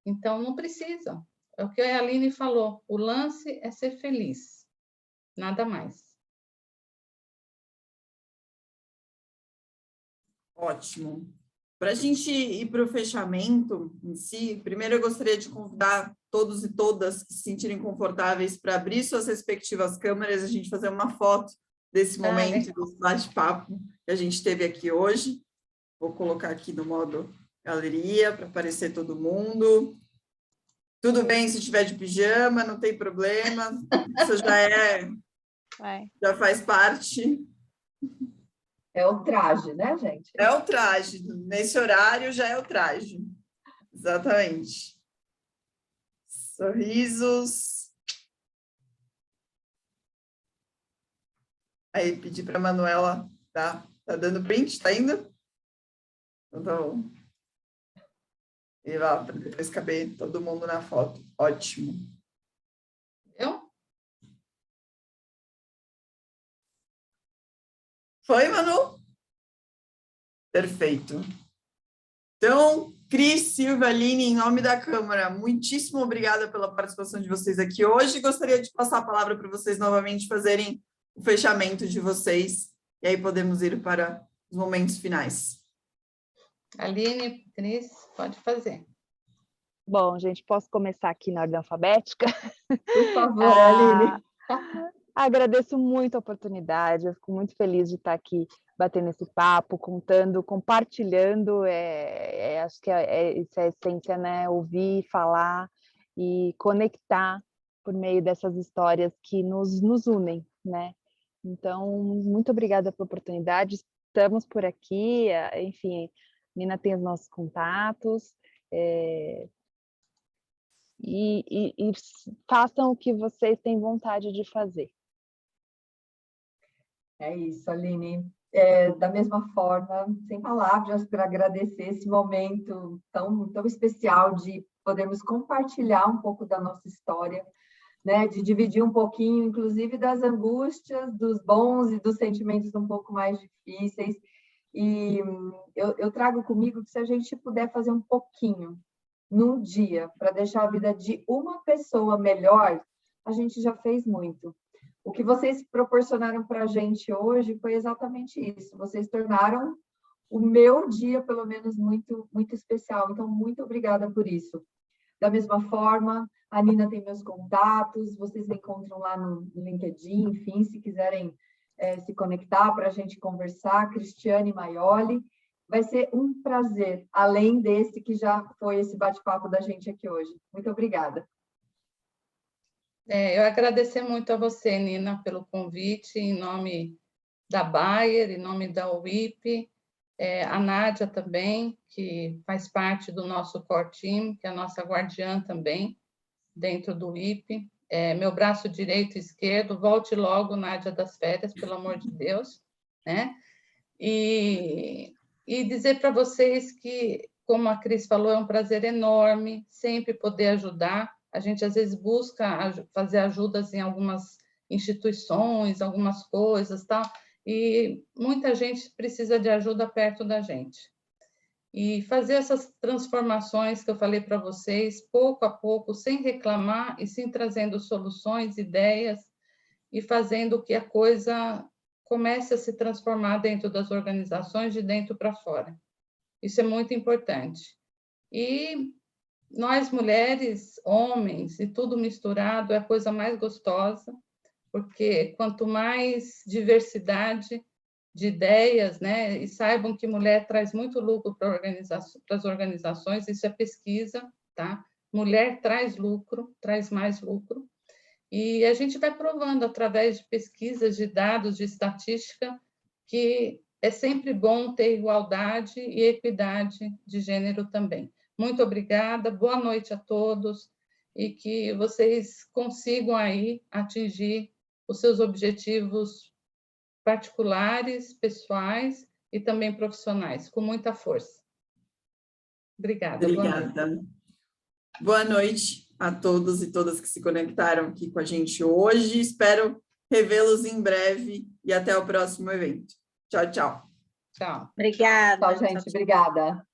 Então, não precisa. É o que a Aline falou, o lance é ser feliz, nada mais. Ótimo. Para a gente ir para o fechamento em si, primeiro eu gostaria de convidar todos e todas que se sentirem confortáveis para abrir suas respectivas câmeras, a gente fazer uma foto desse momento, desse bate-papo que a gente teve aqui hoje. Vou colocar aqui no modo galeria para aparecer todo mundo. Tudo bem se estiver de pijama, não tem problema. Isso já faz parte. É o traje, né, gente? É o traje. Nesse horário já é o traje. Exatamente. Sorrisos. Aí, pedi para a Manuela, tá dando print? Tá indo? Então, tá bom. E lá, para depois caber todo mundo na foto. Ótimo. Eu? Foi, Manu? Perfeito. Então, Cris, Silvia, Aline, em nome da Câmara, muitíssimo obrigada pela participação de vocês aqui hoje. Gostaria de passar a palavra para vocês novamente fazerem o fechamento de vocês, e aí podemos ir para os momentos finais. Aline, Cris, pode fazer. Bom, gente, posso começar aqui na ordem alfabética? Por favor, Aline. Agradeço muito a oportunidade, eu fico muito feliz de estar aqui batendo esse papo, contando, compartilhando, acho que isso é a essência, né? Ouvir, falar e conectar por meio dessas histórias que nos unem, né? Então, muito obrigada pela oportunidade, estamos por aqui, enfim, Nina tem os nossos contatos. E façam o que vocês têm vontade de fazer. É isso, Aline. Da mesma forma, sem palavras para agradecer esse momento tão especial de podermos compartilhar um pouco da nossa história, né? De dividir um pouquinho, inclusive, das angústias, dos bons e dos sentimentos um pouco mais difíceis. E eu trago comigo que se a gente puder fazer um pouquinho num dia para deixar a vida de uma pessoa melhor, a gente já fez muito. O que vocês proporcionaram para a gente hoje foi exatamente isso. Vocês tornaram o meu dia, pelo menos, muito, muito especial. Então, muito obrigada por isso. Da mesma forma, a Nina tem meus contatos, vocês me encontram lá no LinkedIn, enfim, se quiserem se conectar para a gente conversar, Cristiane Maioli. Vai ser um prazer, além desse que já foi esse bate-papo da gente aqui hoje. Muito obrigada. Eu agradecer muito a você, Nina, pelo convite, em nome da Bayer, em nome da UIP, a Nádia também, que faz parte do nosso core team, que é a nossa guardiã também, dentro do UIP. Meu braço direito e esquerdo, volte logo, Nádia das férias, pelo amor de Deus, né? E dizer para vocês que, como a Cris falou, é um prazer enorme sempre poder ajudar. A gente, às vezes, busca fazer ajudas em algumas instituições, algumas coisas, tal, e muita gente precisa de ajuda perto da gente. E fazer essas transformações que eu falei para vocês, pouco a pouco, sem reclamar, e sim trazendo soluções, ideias, e fazendo que a coisa comece a se transformar dentro das organizações, de dentro para fora. Isso é muito importante. E nós, mulheres, homens, e tudo misturado, é a coisa mais gostosa, porque quanto mais diversidade de ideias, né, e saibam que mulher traz muito lucro para as organizações, isso é pesquisa, tá? Mulher traz lucro, traz mais lucro, e a gente vai provando através de pesquisas, de dados, de estatística, que é sempre bom ter igualdade e equidade de gênero também. Muito obrigada, boa noite a todos e que vocês consigam aí atingir os seus objetivos particulares, pessoais e também profissionais, com muita força. Obrigada. Obrigada. Boa noite a todos e todas que se conectaram aqui com a gente hoje. Espero revê-los em breve e até o próximo evento. Tchau, tchau. Tchau. Obrigada. Tchau, gente. Obrigada.